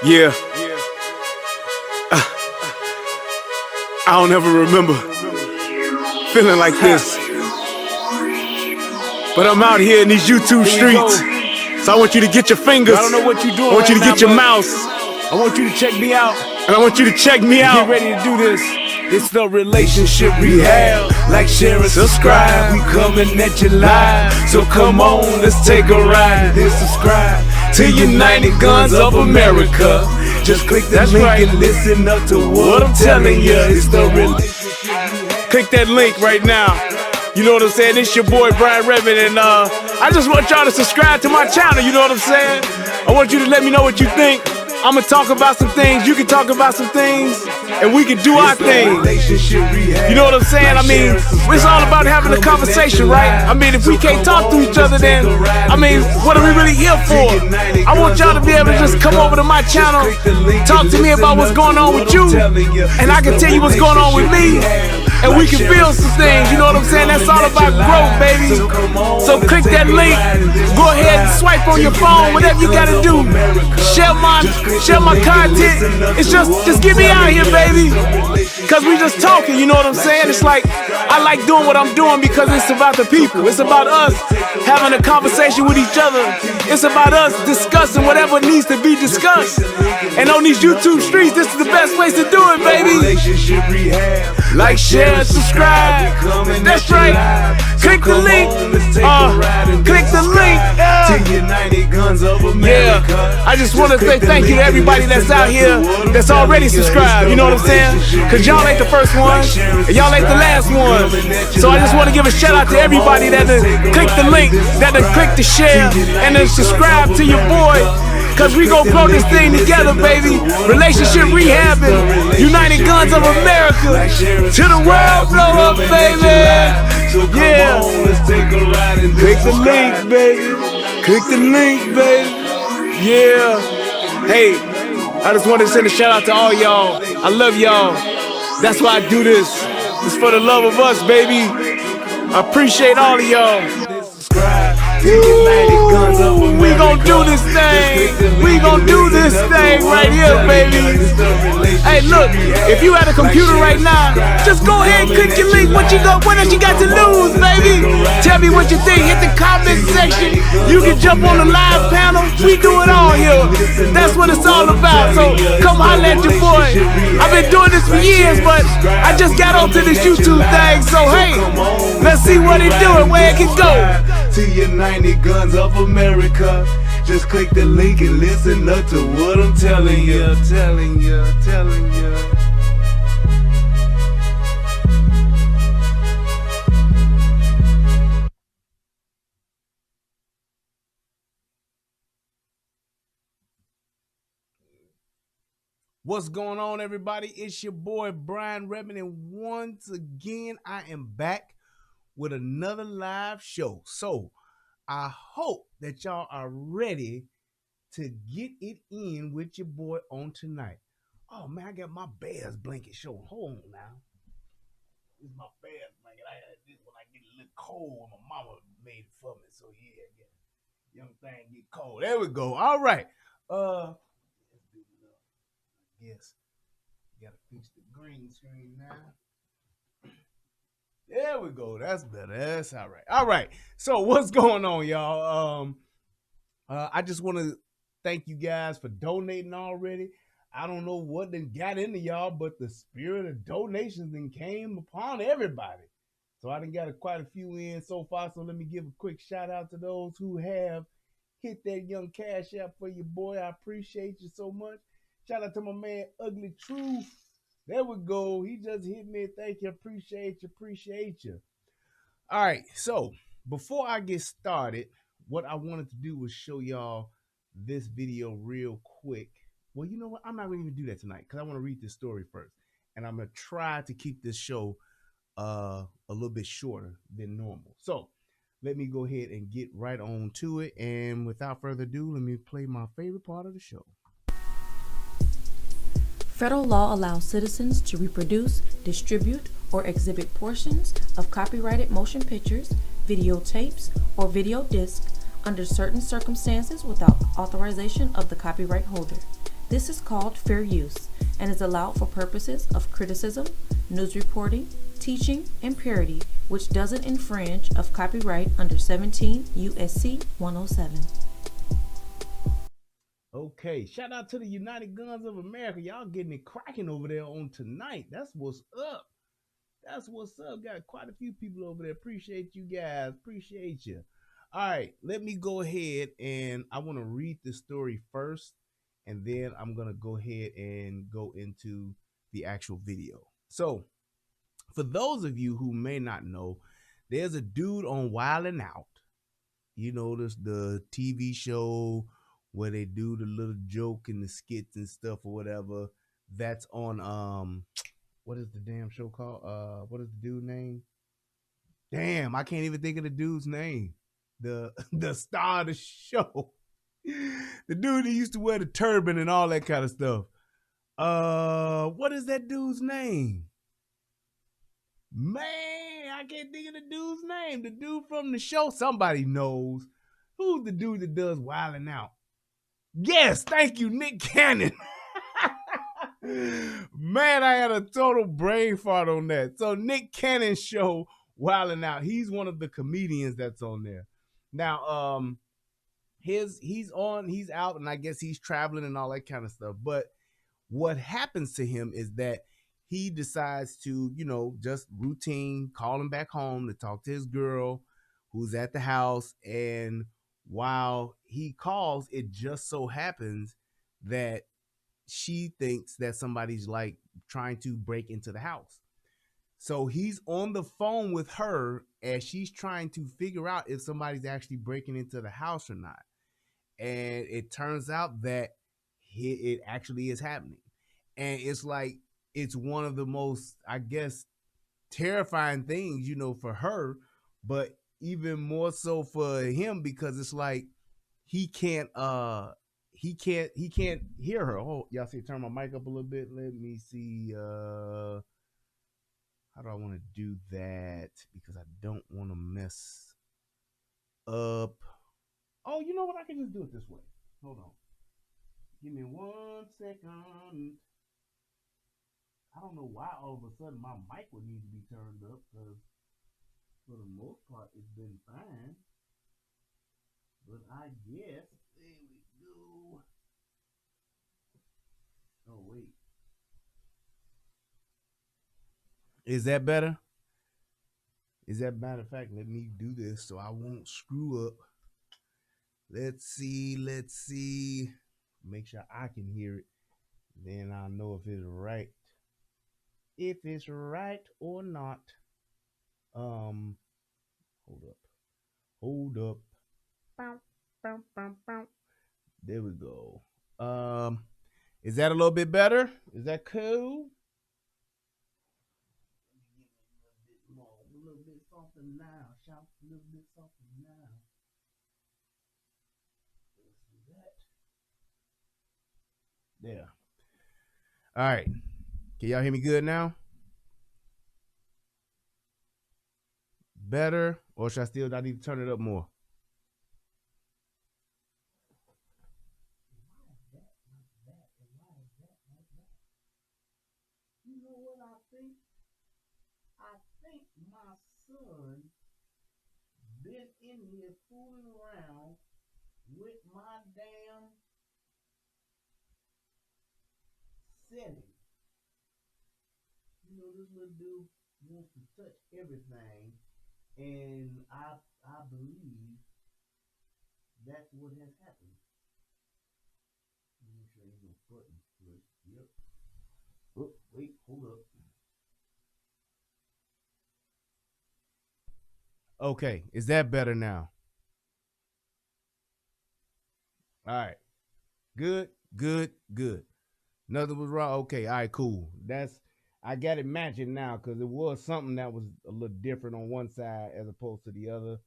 Yeah, I don't ever remember feeling like this. But I'm out here in these YouTube streets. So I want you to get your fingers. I don't know what you're doing. I want you to get your mouse. I want you to check me out. And I want you to check me out. Get ready to do this. It's the relationship rehab. Like, share, and subscribe. We coming at you live. So come on, let's take a ride. Then subscribe to United Guns of America. Just click that link and listen up to what I'm telling you. It's the relationship rehab. Click that link right now. You know what I'm saying? It's your boy Brian Redmond, and I just want y'all to subscribe to my channel. You know what I'm saying? I want you to let me know what you think. I'm gonna talk about some things, you can talk about some things, and we can do our thing. You know what I'm saying? I mean, it's all about having a conversation, right? I mean, if we can't talk to each other, then, I mean, what are we really here for? I want y'all to be able to just come over to my channel, talk to me about what's going on with you, and I can tell you what's going on with me, and we can build some things. You know what I'm saying? That's all about growth, baby. So click that link, go ahead and swipe on your phone, whatever you gotta do. Share my content. It's just get me out here, baby. Cause we just talking, you know what I'm saying? It's like, I like doing what I'm doing because it's about the people. It's about us having a conversation with each other. It's about us discussing whatever needs to be discussed. And on these YouTube streets, this is the best place to do it, baby. Like, share, subscribe. That's right. Click the link. Click the link. Yeah. I just want to say thank you to everybody that's out here that's already subscribed. You know what I'm saying? Cause y'all ain't the first one, and y'all ain't the last one. So I just want to give a shout out to everybody that click the link, that click the share, and then subscribe to your boy. Cause we gon' grow this thing together, baby. Relationship rehabbing, United Guns of America. To the world, blow up, baby. Yeah. Click the link, baby. Click the link, baby. Yeah. Hey, I just want to send a shout out to all y'all. I love y'all. That's why I do this. It's for the love of us, baby. I appreciate all of y'all. We gon' do this thing. We gon' do this thing right here, baby. Hey, look, if you at a computer right now, just go ahead and click your link. What else you got to lose, baby? Tell me what you think. Hit the comment section. You can jump on the live panel. We do it all here. That's what it's all about. So come holler at your boy. I've been doing this for years, but I just got onto this YouTube thing. So hey, let's see what it do and where it can go. To United Guns of America. Just click the link and listen up to what I'm telling you, telling you. What's going on, everybody? It's your boy Brian Redmond, and once again I am back with another live show. So I hope that y'all are ready to get it in with your boy on tonight. Oh man, I got my Bears blanket showing. Hold on now. This is my Bears blanket. I had this when I get a little cold. My mama made it for me. So yeah, young thing get cold. There we go. All right. Yes. Gotta fix the green screen now. There we go. That's better. That's all right. All right. So what's going on, y'all? I just want to thank you guys for donating already. I don't know what then got into y'all, but the spirit of donations then came upon everybody. So I done got quite a few in so far. So let me give a quick shout out to those who have hit that young cash app for your boy. I appreciate you so much. Shout out to my man Ugly Truth. There we go. He just hit me. Thank you. Appreciate you. All right. So before I get started, what I wanted to do was show y'all this video real quick. Well, you know what? I'm not going to even do that tonight because I want to read this story first. And I'm going to try to keep this show a little bit shorter than normal. So let me go ahead and get right on to it. And without further ado, let me play my favorite part of the show. Federal law allows citizens to reproduce, distribute, or exhibit portions of copyrighted motion pictures, videotapes, or video discs under certain circumstances without authorization of the copyright holder. This is called fair use and is allowed for purposes of criticism, news reporting, teaching, and parody, which doesn't infringe of copyright under 17 U.S.C. 107. Okay, shout out to the United Guns of America. Y'all getting it cracking over there on tonight. That's what's up. That's what's up. Got quite a few people over there. Appreciate you guys. Appreciate you. All right, let me go ahead and I want to read the story first, and then I'm going to go ahead and go into the actual video. So, for those of you who may not know, there's a dude on Wild 'N Out. You know, this the TV show where they do the little joke and the skits and stuff or whatever. That's on what is the damn show called? What is the dude's name? Damn, I can't even think of the dude's name. The star of the show. The dude that used to wear the turban and all that kind of stuff. What is that dude's name? Man, I can't think of the dude's name. The dude from the show. Somebody knows. Who's the dude that does Wild 'N Out? Yes, thank you, Nick Cannon. Man, I had a total brain fart on that. So Nick Cannon's show, Wild 'N Out. He's one of the comedians that's on there. Now, he's out, and I guess he's traveling and all that kind of stuff. But what happens to him is that he decides to, just routine, call him back home to talk to his girl who's at the house. And while he calls, it just so happens that she thinks that somebody's like trying to break into the house. So he's on the phone with her as she's trying to figure out if somebody's actually breaking into the house or not. And it turns out that it actually is happening. And it's like, it's one of the most, I guess, terrifying things, for her, but even more so for him, because it's like he can't hear her. Oh, y'all see, turn my mic up a little bit. Let me see. How do I want to do that? Because I don't want to mess up. Oh, you know what? I can just do it this way. Hold on. Give me 1 second. I don't know why all of a sudden my mic would need to be turned up, because for the most part it's been fine. But I guess, there we go. Oh, wait. Is that better? Is that matter of fact? Let me do this so I won't screw up. Let's see. Make sure I can hear it. Then I'll know if it's right. If it's right or not. Hold up. There we go. Is that a little bit better? Is that cool? A little bit softer now. Shout a little bit softer now. Let's do that. There. All right. Can y'all hear me good now? Better? Or should I need to turn it up more? You know what I think? I think my son been in here fooling around with my damn setting. This little dude wants to touch everything, and I believe that's what has happened. Make sure ain't no button pushed. Yep. Oh, wait, hold up. Okay, is that better now? All right. Good. Nothing was wrong. Okay, all right, cool. I got it matching now, because it was something that was a little different on one side as opposed to the other.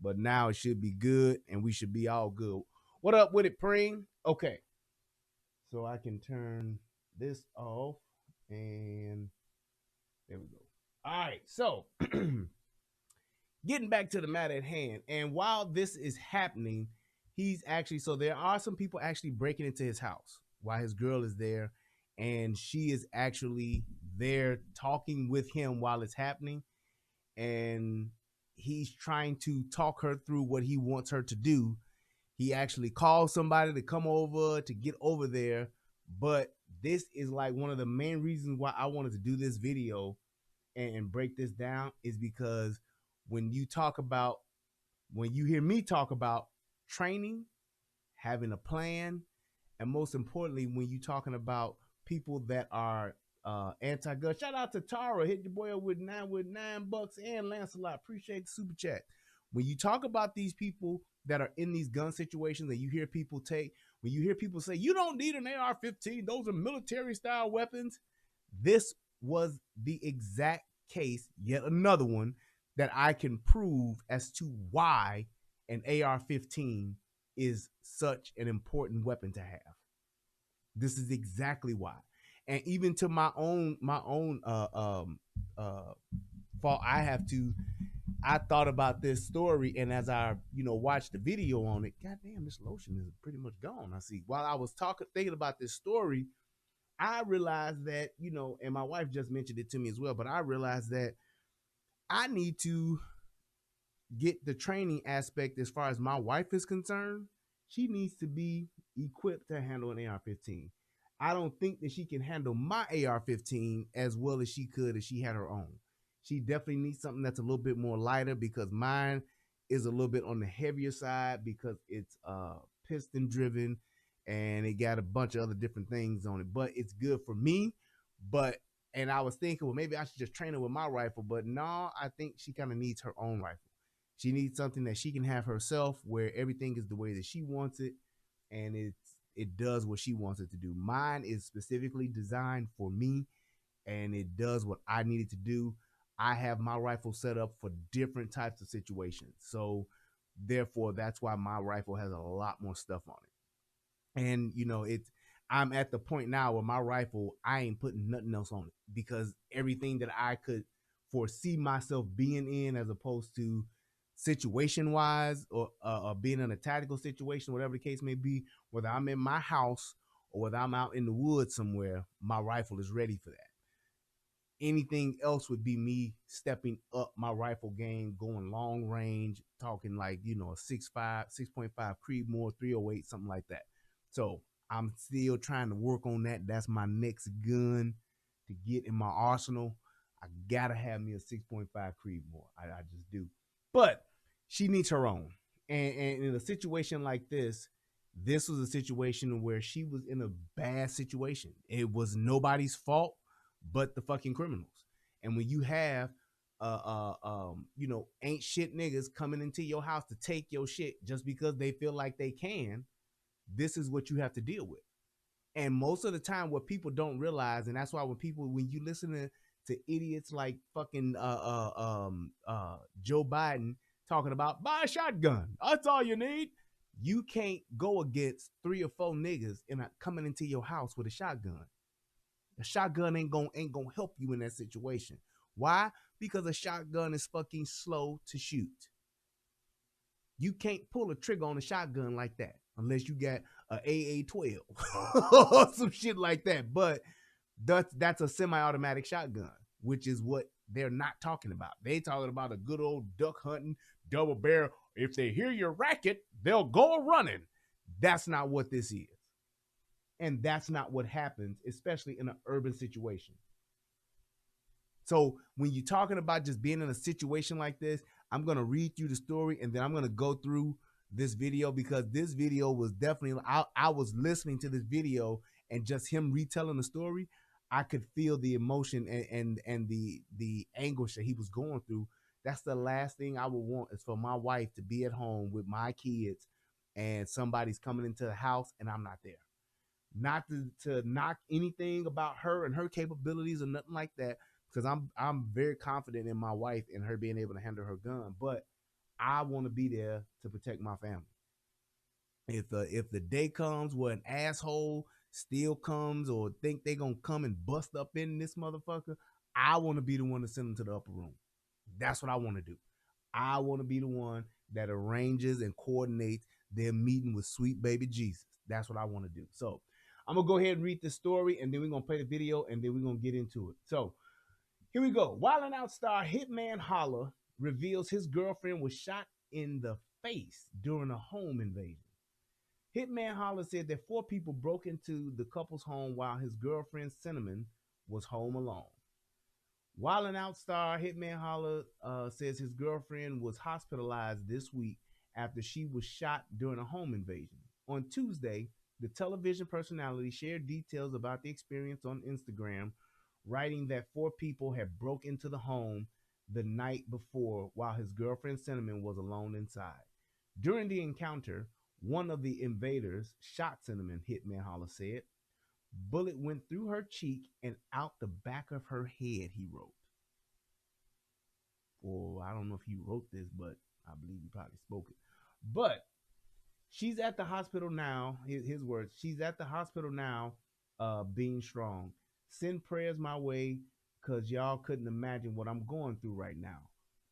But now it should be good, and we should be all good. What up with it, Pring? Okay. So I can turn this off, and there we go. All right, so getting back to the matter at hand. And while this is happening, so there are some people actually breaking into his house. while his girl is there, and she is actually there talking with him while it's happening, and he's trying to talk her through what he wants her to do. He actually calls somebody to come over to get over there, but this is like one of the main reasons why I wanted to do this video and break this down is because when you talk about when you hear me talk about training, having a plan, and most importantly, when you're talking about people that are anti-gun, shout out to Tara, hit your boy up with $9 and Lancelot. Appreciate the super chat. When you talk about these people that are in these gun situations, that you hear people when you hear people say you don't need an AR-15, those are military style weapons. This was the exact case, yet another one that I can prove as to why an AR-15 is such an important weapon to have. This is exactly why. And even to my own fault, I thought about this story, and as I watched the video on it, goddamn, this lotion is pretty much gone. I see. While I was thinking about this story, I realized that, and my wife just mentioned it to me as well, but I realized that I need to get the training aspect as far as my wife is concerned. She needs to be equipped to handle an AR-15. I don't think that she can handle my AR-15 as well as she could if she had her own. She definitely needs something that's a little bit more lighter, because mine is a little bit on the heavier side because it's piston driven and it got a bunch of other different things on it. But it's good for me. And I was thinking, well, maybe I should just train her with my rifle. But no, I think she kind of needs her own rifle. She needs something that she can have herself, where everything is the way that she wants it, and it does what she wants it to do. Mine is specifically designed for me, and it does what I need it to do. I have my rifle set up for different types of situations. So therefore, that's why my rifle has a lot more stuff on it. And I'm at the point now where my rifle, I ain't putting nothing else on it, because everything that I could foresee myself being in, as opposed to situation wise, or being in a tactical situation, whatever the case may be, whether I'm in my house or whether I'm out in the woods somewhere, my rifle is ready for that. Anything else would be me stepping up my rifle game, going long range, talking like, a 6.5 Creedmoor 308, something like that. So I'm still trying to work on that. That's my next gun to get in my arsenal. I gotta have me a 6.5 Creedmoor. I just do. But she needs her own. And in a situation like this was a situation where she was in a bad situation. It was nobody's fault but the fucking criminals. And when you have ain't shit niggas coming into your house to take your shit just because they feel like they can, this is what you have to deal with. And most of the time, what people don't realize, and that's why when you listen to idiots like fucking Joe Biden talking about buy a shotgun, that's all you need. You can't go against 3 or 4 niggas coming into your house with a shotgun. A shotgun ain't gonna help you in that situation. Why? Because a shotgun is fucking slow to shoot. You can't pull a trigger on a shotgun like that unless you got a AA-12 or some shit like that. But that's a semi-automatic shotgun, which is what they're not talking about. They talking about a good old duck hunting double barrel. If they hear your racket, they'll go running. That's not what this is. And that's not what happens, especially in an urban situation. So when you're talking about just being in a situation like this, I'm going to read you the story, and then I'm going to go through this video, because this video was definitely, I was listening to this video, and just him retelling the story, I could feel the emotion and the anguish that he was going through. That's the last thing I would want, is for my wife to be at home with my kids and somebody's coming into the house and I'm not there. Not to knock anything about her and her capabilities or nothing like that, because I'm very confident in my wife and her being able to handle her gun, but I want to be there to protect my family. If the day comes where an asshole still comes or think they gonna come and bust up in this motherfucker, I want to be the one to send them to the upper room. That's what I want to do. I want to be the one that arranges and coordinates their meeting with sweet baby Jesus. That's what I want to do. So I'm gonna go ahead and read the story, and then we're gonna play the video, and then we're gonna get into it. So here we go. Wildin' Out star Hitman Holla reveals his girlfriend was shot in the face during a home invasion. Hitman Holla said that 4 people broke into the couple's home while his girlfriend Cinnamon was home alone. Wildin' Out star Hitman Holla says his girlfriend was hospitalized this week after she was shot during a home invasion. On Tuesday, the television personality shared details about the experience on Instagram, writing that 4 people had broke into the home the night before while his girlfriend Cinnamon was alone inside. During the encounter, one of the invaders shot Cinnamon, Hitman Holla said. Bullet went through her cheek and out the back of her head, he wrote. Or I don't know if he wrote this, but I believe he probably spoke it. But she's at the hospital now. His words, she's at the hospital now, being strong. Send prayers my way, because y'all couldn't imagine what I'm going through right now.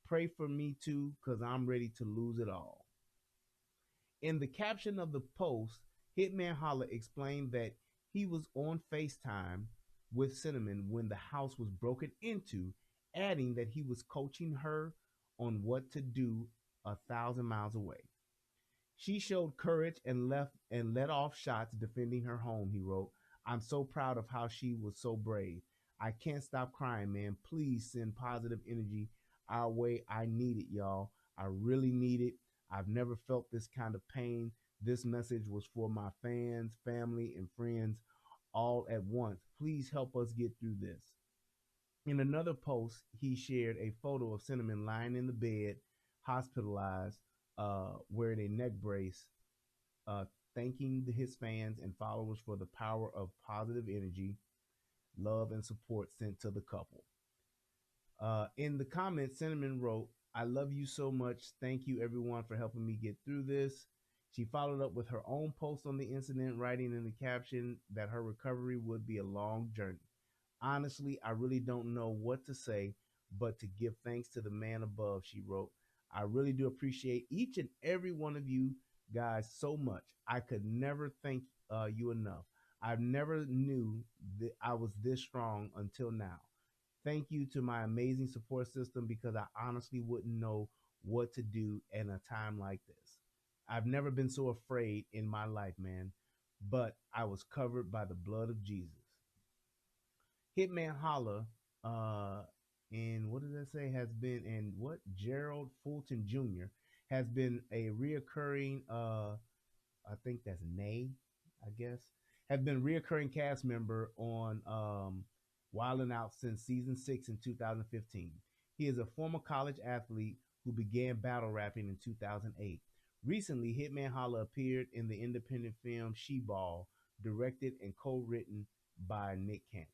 Pray for me too, because I'm ready to lose it all. In the caption of the post, Hitman Holla explained that he was on FaceTime with Cinnamon when the house was broken into, adding that he was coaching her on what to do 1,000 miles away. She showed courage and let off shots defending her home, he wrote. I'm so proud of how she was so brave. I can't stop crying, man. Please send positive energy our way. I need it, y'all. I really need it. I've never felt this kind of pain. This message was for my fans, family, and friends all at once. Please help us get through this. In another post, he shared a photo of Cinnamon lying in the bed, hospitalized, wearing a neck brace, thanking his fans and followers for the power of positive energy, love, and support sent to the couple. In the comments, Cinnamon wrote, I love you so much. Thank you, everyone, for helping me get through this. She followed up with her own post on the incident, writing in the caption that her recovery would be a long journey. Honestly, I really don't know what to say, but to give thanks to the man above, she wrote. I really do appreciate each and every one of you guys so much. I could never thank you enough. I never knew that I was this strong until now. Thank you to my amazing support system, because I honestly wouldn't know what to do in a time like this. I've never been so afraid in my life, man, but I was covered by the blood of Jesus. Hitman Holla, and what does that say, has been, and what, Gerald Fulton Jr. has been a reoccurring, I think that's Nay, I guess, have been reoccurring cast member on Wildin' Out since season 6 in 2015. He is a former college athlete who began battle rapping in 2008. Recently, Hitman Holla appeared in the independent film She Ball, directed and co-written by Nick Cannon.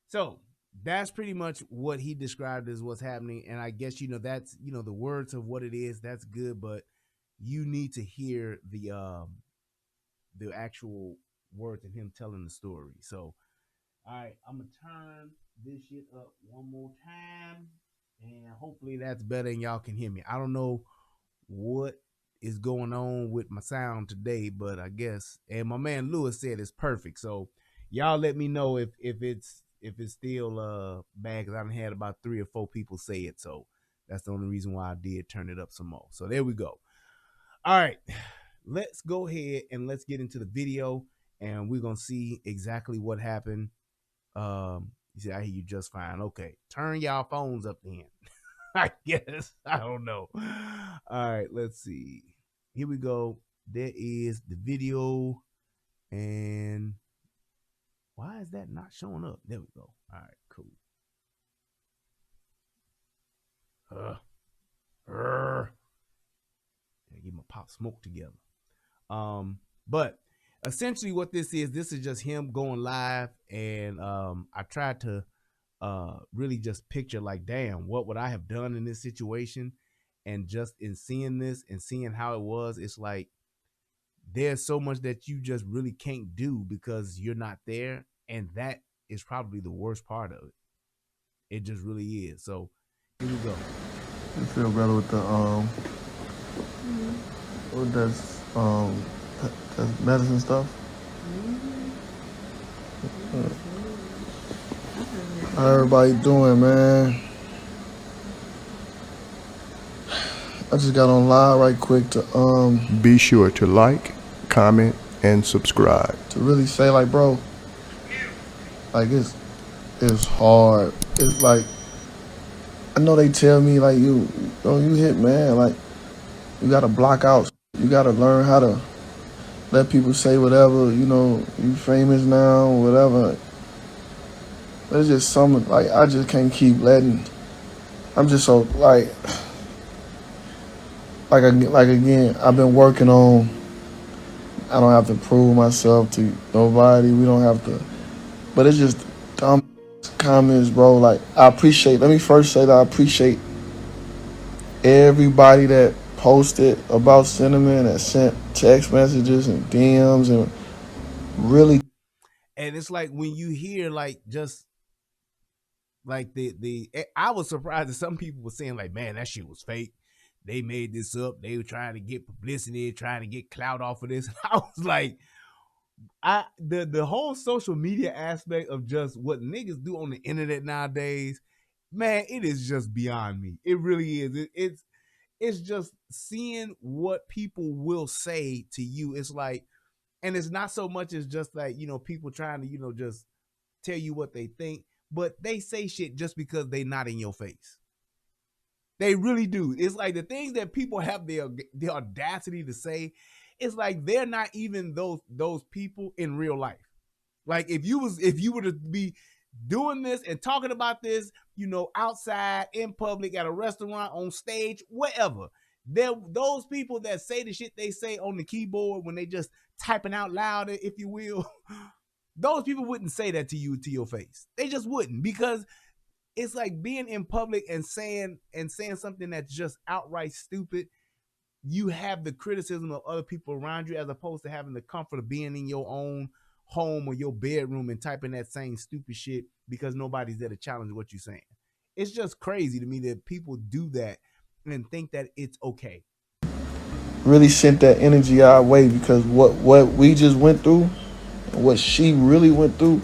So that's pretty much what he described as what's happening. And I guess, that's, the words of what it is. That's good, but you need to hear the actual words and him telling the story. So, all right, I'm going to turn this shit up one more time, and hopefully that's better and y'all can hear me. I don't know what is going on with my sound today, but I guess, and my man Lewis said it's perfect. So y'all let me know if it's still bad, because I done had about 3 or 4 people say it. So that's the only reason why I did turn it up some more. So there we go. All right, let's go ahead and let's get into the video, and we're going to see exactly what happened. You see, I hear you just fine. Okay, turn y'all phones up then. I guess. I don't know. All right, let's see. Here we go. There is the video. And why is that not showing up? There we go. All right, cool. Get my pop smoke together. But essentially what this is just him going live, and I tried to really just picture, like, damn, what would I have done in this situation? And just in seeing this and seeing how it was, it's like there's so much that you just really can't do because you're not there, and that is probably the worst part of it. It just really is. So here we go. You feel better with the with that medicine stuff? How everybody doing, man? I just got on live right quick to Be sure to like, comment, and subscribe. really say like, bro, like it's hard. It's like I know they tell me like you hit man, like you gotta block out. You gotta learn how to let people say whatever, you famous now, whatever. There's just some like I just can't keep letting. I'm just so like again. I've been working on. I don't have to prove myself to nobody. We don't have to. But it's just dumb comments, bro. Like I appreciate. Let me first say that I appreciate everybody that posted about Cinnamon, that sent text messages and DMs and really. And it's like when you hear like just like I was surprised that some people were saying like, man, that shit was fake. They made this up. They were trying to get publicity, trying to get clout off of this. I was like, the whole social media aspect of just what niggas do on the internet nowadays, man, it is just beyond me. It really is. It's just seeing what people will say to you. It's like, and it's not so much as just like, people trying to, just tell you what they think, but they say shit just because they not in your face. They really do. It's like the things that people have the audacity to say, it's like they're not even those people in real life. Like if you were to be doing this and talking about this, outside, in public, at a restaurant, on stage, whatever, those people that say the shit they say on the keyboard when they just typing out loud, if you will, those people wouldn't say that to you to your face. They just wouldn't, because it's like being in public and saying something that's just outright stupid. You have the criticism of other people around you, as opposed to having the comfort of being in your own home or your bedroom and typing that same stupid shit because nobody's there to challenge what you're saying. It's just crazy to me that people do that and think that it's okay. Really sent that energy our way, because what we just went through, what she really went through,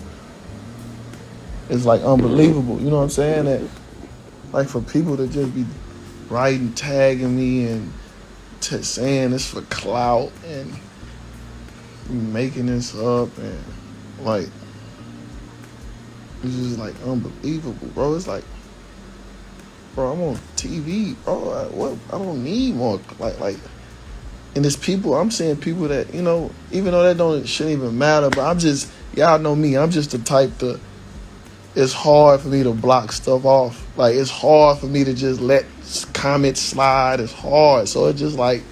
is like unbelievable. You know what I'm saying? That like for people to just be writing, tagging me, and saying it's for clout and making this up, and like it's just like unbelievable, bro. It's like, bro, I'm on TV, bro. What? I don't need more like. And it's people, I'm seeing people that, even though that shouldn't even matter, but I'm just, y'all know me, I'm just the type to, it's hard for me to block stuff off. Like, it's hard for me to just let comments slide. It's hard. So it's just like,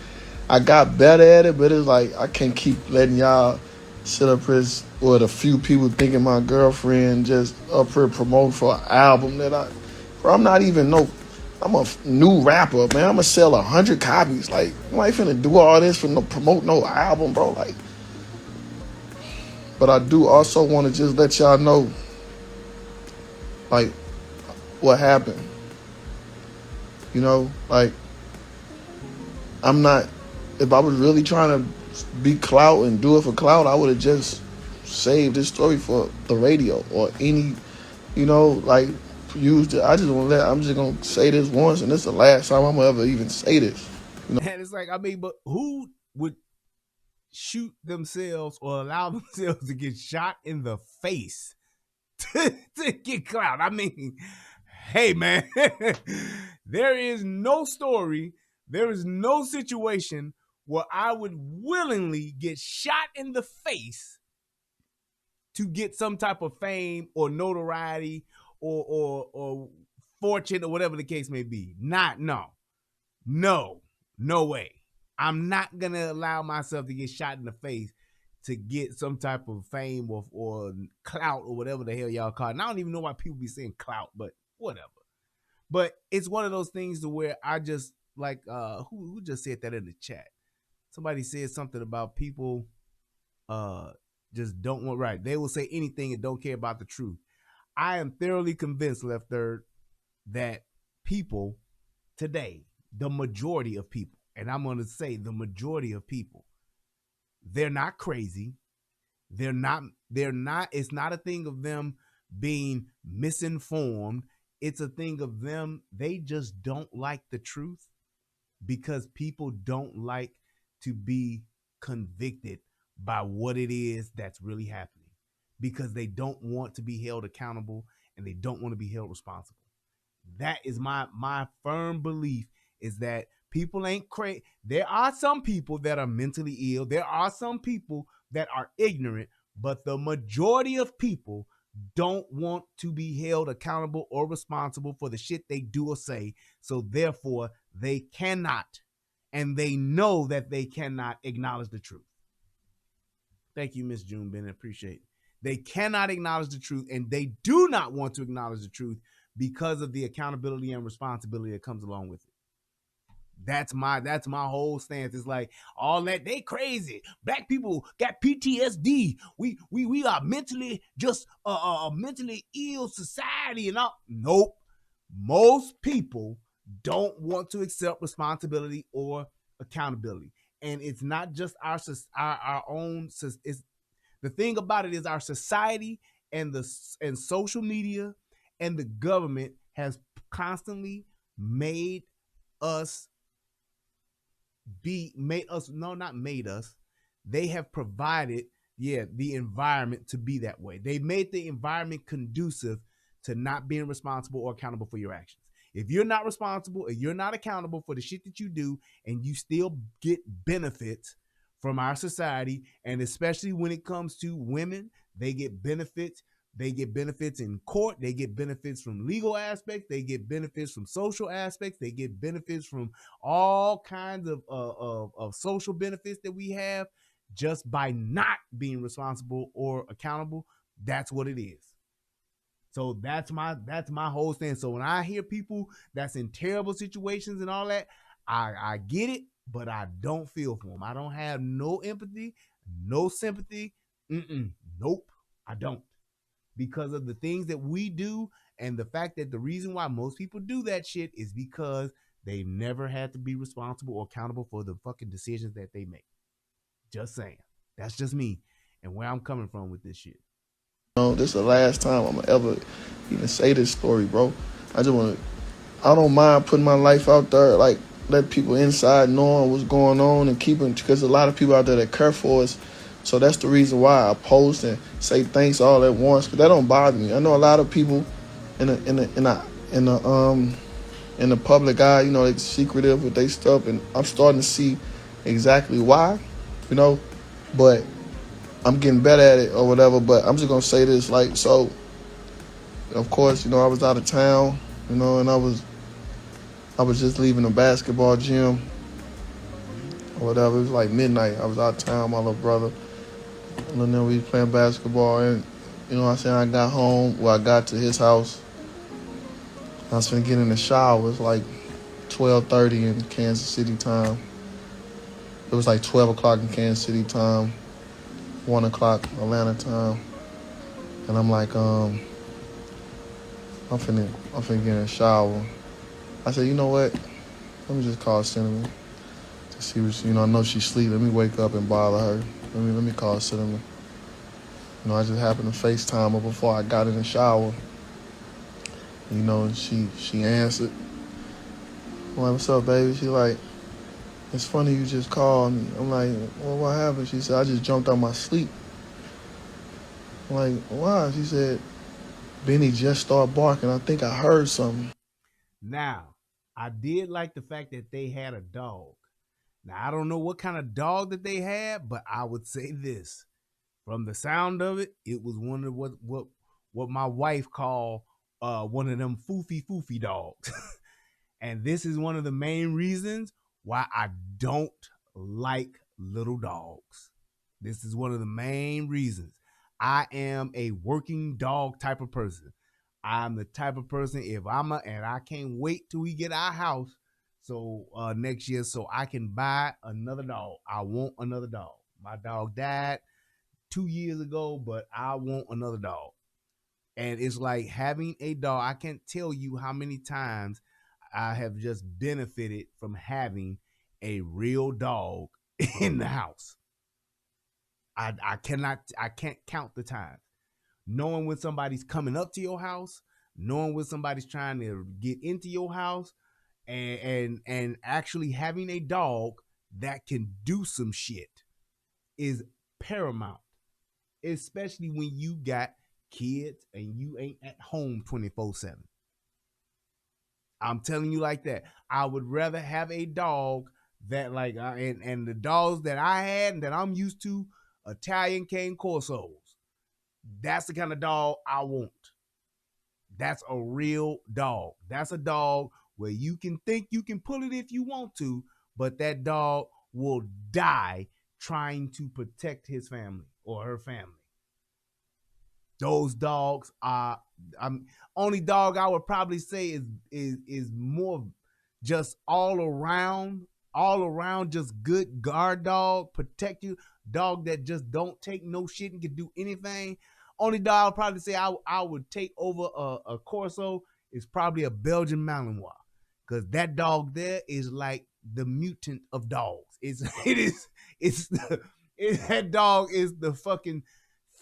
I got better at it, but it's like, I can't keep letting y'all sit up here with a few people thinking my girlfriend just up here promoting for an album that bro, I'm not even I'm a new rapper, man. I'm gonna sell 100 copies. Like, am I finna do all this for promote no album, bro? Like, but I do also want to just let y'all know, like, what happened. Like, I'm not. If I was really trying to be clout and do it for clout, I would have just saved this story for the radio or any, like. Used it. I'm just gonna say this once, and this is the last time I'm gonna ever even say this. And it's like, but who would shoot themselves or allow themselves to get shot in the face to get clout? I mean, hey man, there is no story, there is no situation where I would willingly get shot in the face to get some type of fame or notoriety or fortune or whatever the case may be. No way. I'm not gonna allow myself to get shot in the face to get some type of fame or clout or whatever the hell y'all call it. And I don't even know why people be saying clout, but whatever. But it's one of those things to where I just like who just said that in the chat? Somebody said something about people just don't want right. They will say anything and don't care about the truth. I am thoroughly convinced, Left Third, that people today, the majority of people, and I'm going to say the majority of people, they're not crazy. They're not It's not a thing of them being misinformed. It's a thing of them, they just don't like the truth because people don't like to be convicted by what it is that's really happening because they don't want to be held accountable and they don't want to be held responsible. That is my firm belief, is that people ain't crazy. There are some people that are mentally ill. There are some people that are ignorant, but the majority of people don't want to be held accountable or responsible for the shit they do or say. So therefore, they cannot, and they know that they cannot acknowledge the truth. Thank you, Miss June Bennett. Appreciate it. They cannot acknowledge the truth, and they do not want to acknowledge the truth because of the accountability and responsibility that comes along with it. That's my whole stance. It's like all that they crazy. Black people got PTSD. We are mentally just a mentally ill society and all. Nope. Most people don't want to accept responsibility or accountability, and it's not just our own. It's the thing about it is our society and social media and the government has constantly made us they have provided the environment to be that way. They made the environment conducive to not being responsible or accountable for your actions. If you're not responsible and you're not accountable for the shit that you do, and you still get benefits from our society, and especially when it comes to women, they get benefits. They get benefits in court. They get benefits from legal aspects. They get benefits from social aspects. They get benefits from all kinds of social benefits that we have just by not being responsible or accountable. That's what it is. So that's my whole thing. So when I hear people that's in terrible situations and all that, I get it, but I don't feel for them. I don't have no empathy, no sympathy. Nope, I don't. Because of the things that we do, and the fact that the reason why most people do that shit is because they never had to be responsible or accountable for the fucking decisions that they make. Just saying. That's just me and where I'm coming from with this shit. This is the last time I'm gonna ever even say this story, bro. I don't mind putting my life out there, like let people inside knowing what's going on and keeping, because a lot of people out there that care for us. So that's the reason why I post and say thanks all at once, because that don't bother me. I know a lot of people in the public eye, they're secretive with their stuff, and I'm starting to see exactly why, but I'm getting better at it or whatever. But I'm just gonna say this, like, so of course, I was out of town, and I was just leaving the basketball gym or whatever. It was like midnight. I was out of town, my little brother. And then we was playing basketball, and I got home. Well, I got to his house. I was finna get in the shower. It was like 12:30 in Kansas City time. It was like 12 o'clock in Kansas City time, 1 o'clock Atlanta time. And I'm like, I'm finna get in the shower. I said, you know what? Let me just call Cinnamon to see what I know she's asleep. Let me wake up and bother her. Let me call Cinnamon. I just happened to FaceTime her before I got in the shower. And she answered. I'm like, what's up, baby? She like, it's funny you just called me. I'm like, well, what happened? She said, I just jumped out my sleep. I'm like, why? She said, Benny just started barking. I think I heard something. Now, I did like the fact that they had a dog. Now, I don't know what kind of dog that they had, but I would say this. From the sound of it, it was one of what my wife called one of them foofy dogs. And this is one of the main reasons why I don't like little dogs. This is one of the main reasons. I am a working dog type of person. I'm the type of person, and I can't wait till we get our house next year so I can buy another dog. I want another dog. My dog died 2 years ago, but I want another dog. And it's like having a dog. I can't tell you how many times I have just benefited from having a real dog in the house. I can't count the time. Knowing when somebody's coming up to your house, knowing when somebody's trying to get into your house, and actually having a dog that can do some shit is paramount, especially when you got kids and you ain't at home 24/7. I'm telling you like that. I would rather have a dog that like and the dogs that I had and that I'm used to, Italian Cane Corsos. That's the kind of dog I want. That's a real dog. That's a dog where you can think you can pull it if you want to, but that dog will die trying to protect his family or her family. Those dogs are only dog I would probably say is more just all around just good guard dog, protect you, dog that just don't take no shit and can do anything. Only dog I would probably say I would take over a Corso is probably a Belgian Malinois, because that dog there is like the mutant of dogs. That dog is the fucking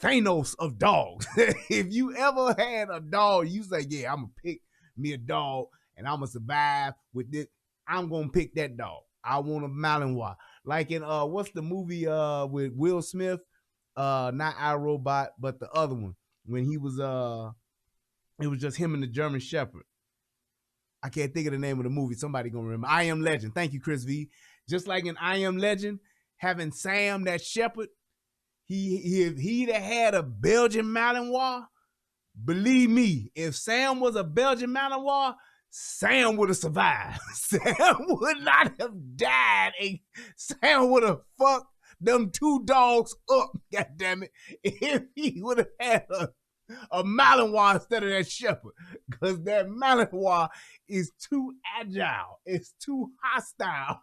Thanos of dogs. If you ever had a dog, you say, yeah, I'm gonna pick me a dog and I'm gonna survive with this. I'm gonna pick that dog. I want a Malinois. Like in what's the movie with Will Smith? Not iRobot, but the other one. When he was it was just him and the German Shepherd. I can't think of the name of the movie. Somebody gonna remember. I Am Legend. Thank you, Chris V. Just like in I Am Legend, having Sam, that shepherd, if he'd have had a Belgian Malinois, believe me, if Sam was a Belgian Malinois, Sam would have survived. Sam would not have died. Sam would have fucked them two dogs up, goddammit, if he would have had a Malinois instead of that shepherd. Because that Malinois is too agile. It's too hostile.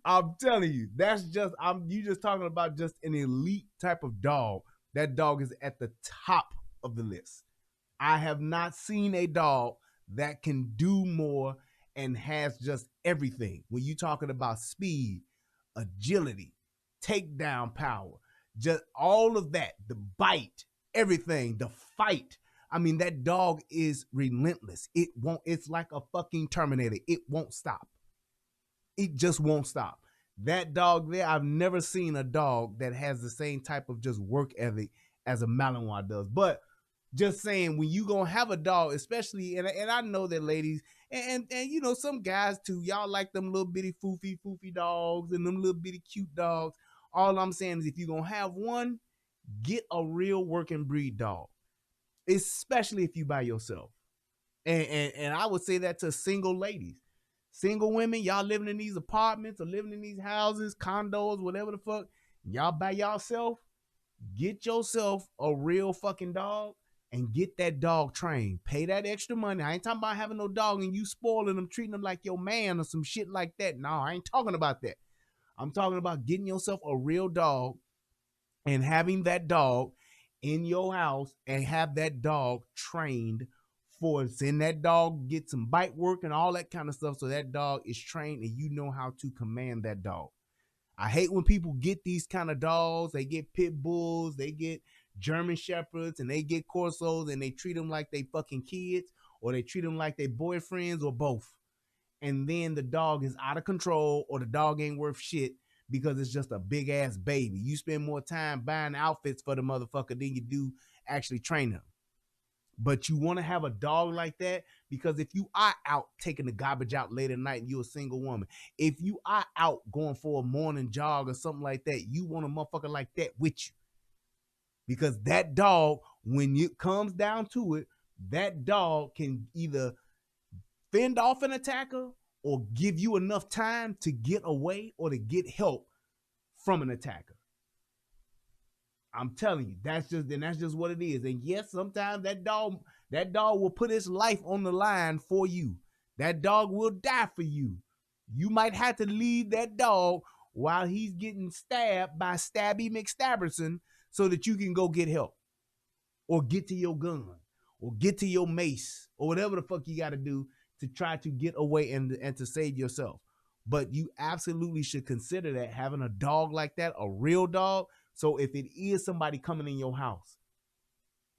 I'm telling you, you just talking about just an elite type of dog. That dog is at the top of the list. I have not seen a dog that can do more and has just everything. When you talking about speed, agility, takedown power, just all of that, the bite, everything, the fight. I mean, that dog is relentless. It's like a fucking Terminator. It won't stop. It just won't stop. That dog there, I've never seen a dog that has the same type of just work ethic as a Malinois does. But just saying, when you gonna have a dog, especially, and I know that ladies, and you know, some guys too, y'all like them little bitty foofy dogs and them little bitty cute dogs. All I'm saying is if you're gonna have one, get a real working breed dog, especially if you by yourself. And I would say that to single ladies. Single women, y'all living in these apartments or living in these houses, condos, whatever the fuck, y'all by yourself, get yourself a real fucking dog and get that dog trained. Pay that extra money. I ain't talking about having no dog and you spoiling them, treating them like your man or some shit like that. No, I ain't talking about that. I'm talking about getting yourself a real dog and having that dog in your house and have that dog trained for it. Send that dog, get some bite work and all that kind of stuff so that dog is trained and you know how to command that dog. I hate when people get these kind of dogs. They get pit bulls, they get German Shepherds, and they get Corsos, and they treat them like they fucking kids, or they treat them like they boyfriends, or both. And then the dog is out of control, or the dog ain't worth shit because it's just a big ass baby. You spend more time buying outfits for the motherfucker than you do actually training them. But you want to have a dog like that because if you are out taking the garbage out late at night and you're a single woman, if you are out going for a morning jog or something like that, you want a motherfucker like that with you. Because that dog, when it comes down to it, that dog can either fend off an attacker or give you enough time to get away or to get help from an attacker. I'm telling you, that's just what it is. And yes, sometimes that dog will put his life on the line for you. That dog will die for you. You might have to leave that dog while he's getting stabbed by Stabby McStabberson so that you can go get help or get to your gun or get to your mace or whatever the fuck you got to do to try to get away and to save yourself. But you absolutely should consider that, having a dog like that, a real dog. So if it is somebody coming in your house,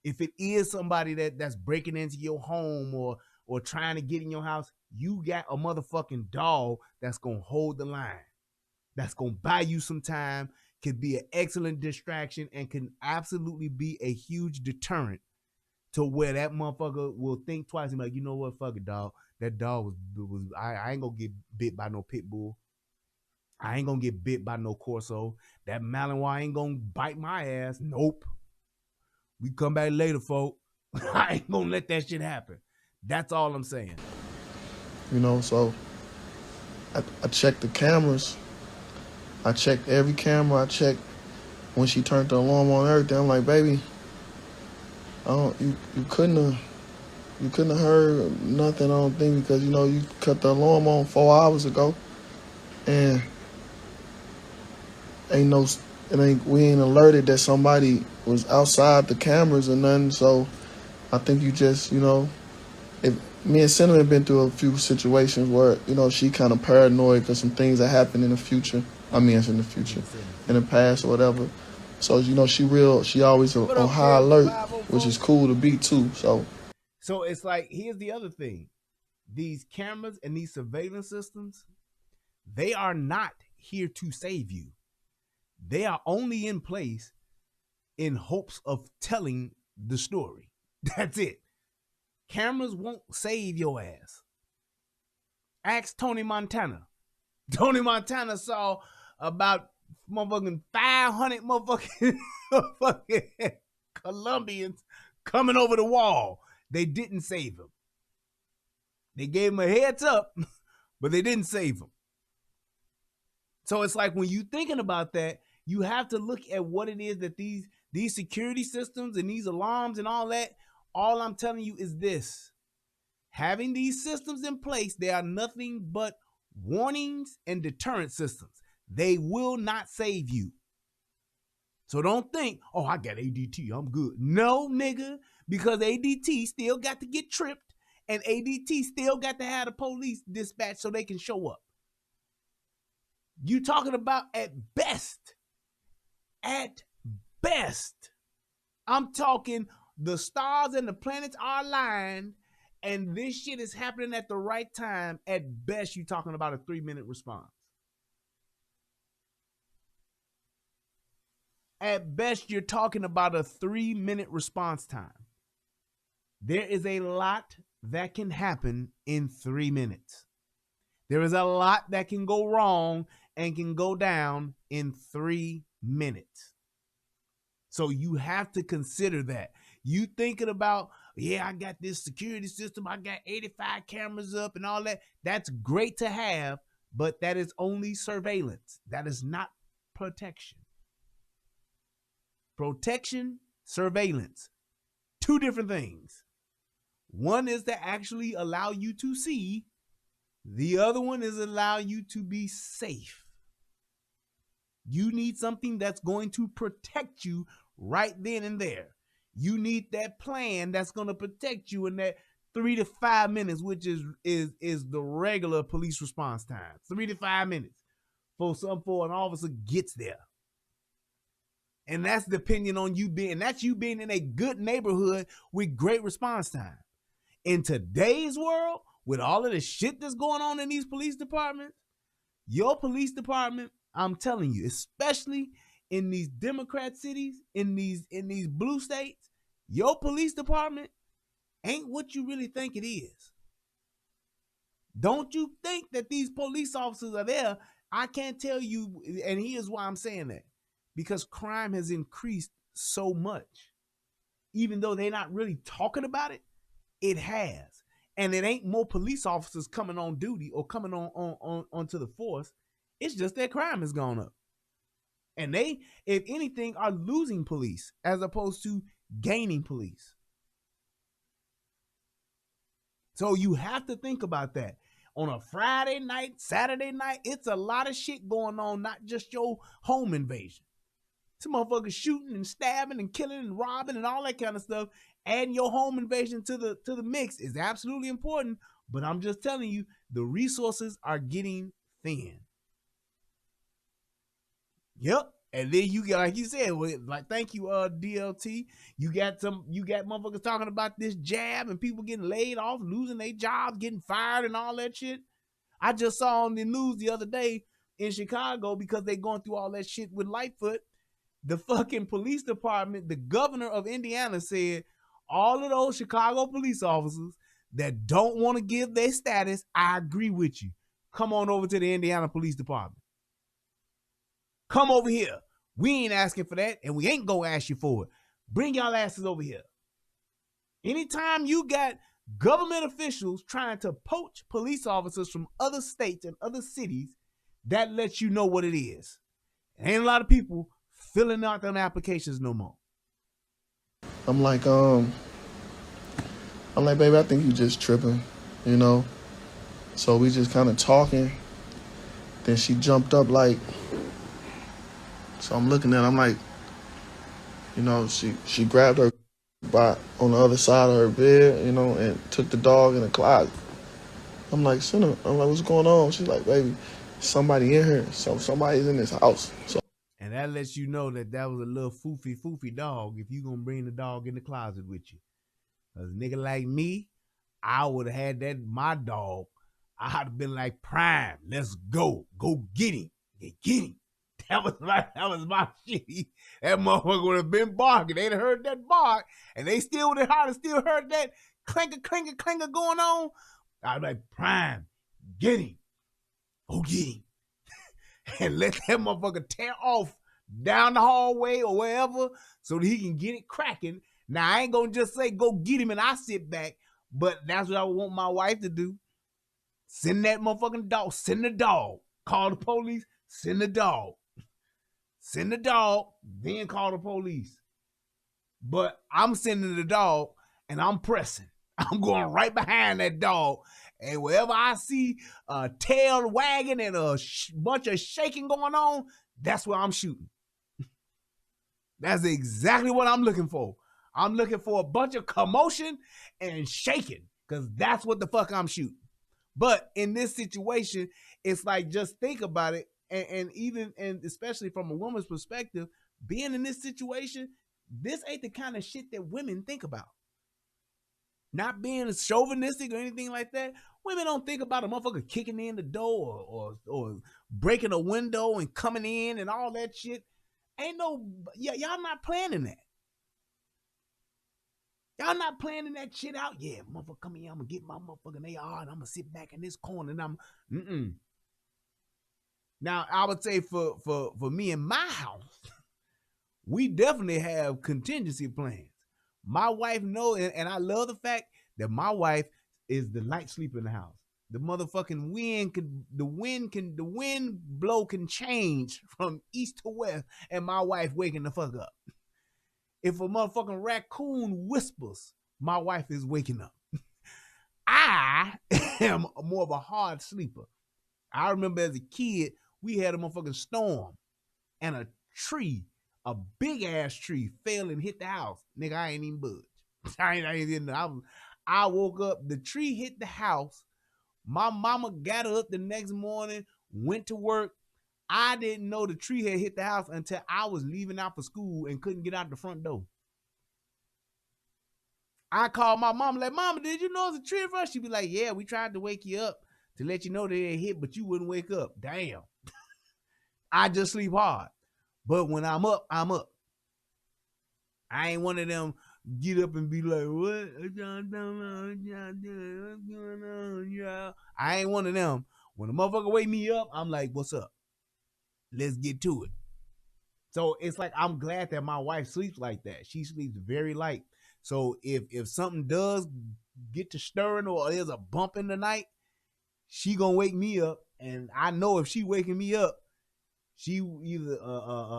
if it is somebody that's breaking into your home or trying to get in your house, you got a motherfucking dog that's gonna hold the line, that's gonna buy you some time, could be an excellent distraction, and can absolutely be a huge deterrent to where that motherfucker will think twice and be like, you know what, fuck it, dog. That dog was I ain't gonna get bit by no pit bull. I ain't gonna get bit by no Corso. That Malinois ain't gonna bite my ass. Nope. We come back later, folk. I ain't gonna let that shit happen. That's all I'm saying. You know, so I checked the cameras. I checked every camera. I checked when she turned the alarm on, everything. I'm like, baby, you couldn't have heard nothing, I don't think, because you know you cut the alarm on 4 hours ago, and we ain't alerted that somebody was outside the cameras or nothing. So I think you just, you know, if me and Cinnamon been through a few situations where, you know, she kind of paranoid because some things that happened in the future. I mean, in the future, in the past or whatever. So, you know, she always on high alert, which is cool to be too. So it's like, here's the other thing. These cameras and these surveillance systems, they are not here to save you. They are only in place in hopes of telling the story. That's it. Cameras won't save your ass. Ask Tony Montana. Tony Montana saw about motherfucking 500 motherfucking Colombians coming over the wall. They didn't save him. They gave him a heads up, but they didn't save him. So it's like, when you're thinking about that, you have to look at what it is that these security systems and these alarms and all that, all I'm telling you is this. Having these systems in place, they are nothing but warnings and deterrent systems. They will not save you. So don't think, oh, I got ADT, I'm good. No, nigga, because ADT still got to get tripped, and ADT still got to have the police dispatched so they can show up. You talking about at best, I'm talking the stars and the planets are aligned, and this shit is happening at the right time. At best, you're talking about a 3-minute response. At best, you're talking about a 3-minute response time. There is a lot that can happen in 3 minutes. There is a lot that can go wrong and can go down in 3 minutes. So you have to consider that. You thinking about, yeah, I got this security system, I got 85 cameras up and all that. That's great to have, but that is only surveillance. That is not protection. Protection, surveillance, two different things. One is to actually allow you to see. The other one is allow you to be safe. You need something that's going to protect you right then and there. You need that plan that's going to protect you in that 3 to 5 minutes, which is the regular police response time. 3 to 5 minutes for an officer gets there. And that's depending on you being in a good neighborhood with great response time. In today's world, with all of the shit that's going on in these police departments, your police department, I'm telling you, especially in these Democrat cities, in these blue states, your police department ain't what you really think it is. Don't you think that these police officers are there? I can't tell you, and here's why I'm saying that. Because crime has increased so much. Even though they're not really talking about it, it has. And it ain't more police officers coming on duty or coming onto the force. It's just that crime has gone up. And they, if anything, are losing police as opposed to gaining police. So you have to think about that. On a Friday night, Saturday night, it's a lot of shit going on, not just your home invasion. Some motherfuckers shooting and stabbing and killing and robbing and all that kind of stuff. Adding your home invasion to the mix is absolutely important. But I'm just telling you, the resources are getting thin. Yep. And then you get, like you said, like, thank you, DLT. You got motherfuckers talking about this jab and people getting laid off, losing their jobs, getting fired and all that shit. I just saw on the news the other day in Chicago, because they going through all that shit with Lightfoot, the fucking police department, the governor of Indiana said, all of those Chicago police officers that don't want to give their status, I agree with you. Come on over to the Indiana Police Department. Come over here. We ain't asking for that, and we ain't gonna ask you for it. Bring y'all asses over here. Anytime you got government officials trying to poach police officers from other states and other cities, that lets you know what it is. Ain't a lot of people filling out them applications no more. I'm like, baby, I think you just tripping, you know? So we just kind of talking. Then she jumped up like, so I'm looking at her, I'm like, you know, she grabbed her by on the other side of her bed, you know, and took the dog in the closet. I'm like, I'm like, what's going on? She's like, baby, somebody in here. So somebody's in this house. So, and that lets you know that was a little foofy dog if you gonna bring the dog in the closet with you. Cause a nigga like me, I would have had that, my dog, I'd have been like, Prime, let's go get him. Get him. That was my shit. That motherfucker would have been barking. They'd have heard that bark, and they still would have still heard that clanker going on. I'd be like, Prime, get him. Go get him. And let that motherfucker tear off down the hallway or wherever so that he can get it cracking. Now, I ain't gonna just say go get him and I sit back, but that's what I want my wife to do. Send that motherfucking dog. Send the dog. Call the police. Send the dog. Send the dog, then call the police. But I'm sending the dog, and I'm pressing. I'm going right behind that dog. And wherever I see a tail wagging and a bunch of shaking going on, that's where I'm shooting. That's exactly what I'm looking for. I'm looking for a bunch of commotion and shaking, because that's what the fuck I'm shooting. But in this situation, it's like, just think about it. And especially from a woman's perspective, being in this situation, this ain't the kind of shit that women think about. Not being chauvinistic or anything like that. Women don't think about a motherfucker kicking in the door or breaking a window and coming in and all that shit. Y'all not planning that. Y'all not planning that shit out. Yeah, motherfucker come in, I'm gonna get my motherfucking AR and I'm gonna sit back in this corner and Now, I would say for me in my house, we definitely have contingency plans. My wife knows, and I love the fact that my wife is the light sleeper in the house. The motherfucking the wind blow can change from east to west, and my wife waking the fuck up. If a motherfucking raccoon whispers, my wife is waking up. I am more of a hard sleeper. I remember as a kid, we had a motherfucking storm and a tree, a big ass tree, fell and hit the house. Nigga, I ain't even budge. I woke up, the tree hit the house. My mama got up the next morning, went to work. I didn't know the tree had hit the house until I was leaving out for school and couldn't get out the front door. I called my mama, like, Mama, did you know it's a tree in front? She'd be like, yeah, we tried to wake you up to let you know that it hit, but you wouldn't wake up. Damn. I just sleep hard. But when I'm up, I'm up. I ain't one of them get up and be like, what? What's going on, y'all? I ain't one of them. When a motherfucker wake me up, I'm like, what's up? Let's get to it. So it's like, I'm glad that my wife sleeps like that. She sleeps very light. So if something does get to stirring or there's a bump in the night, she gonna wake me up. And I know if she waking me up, she either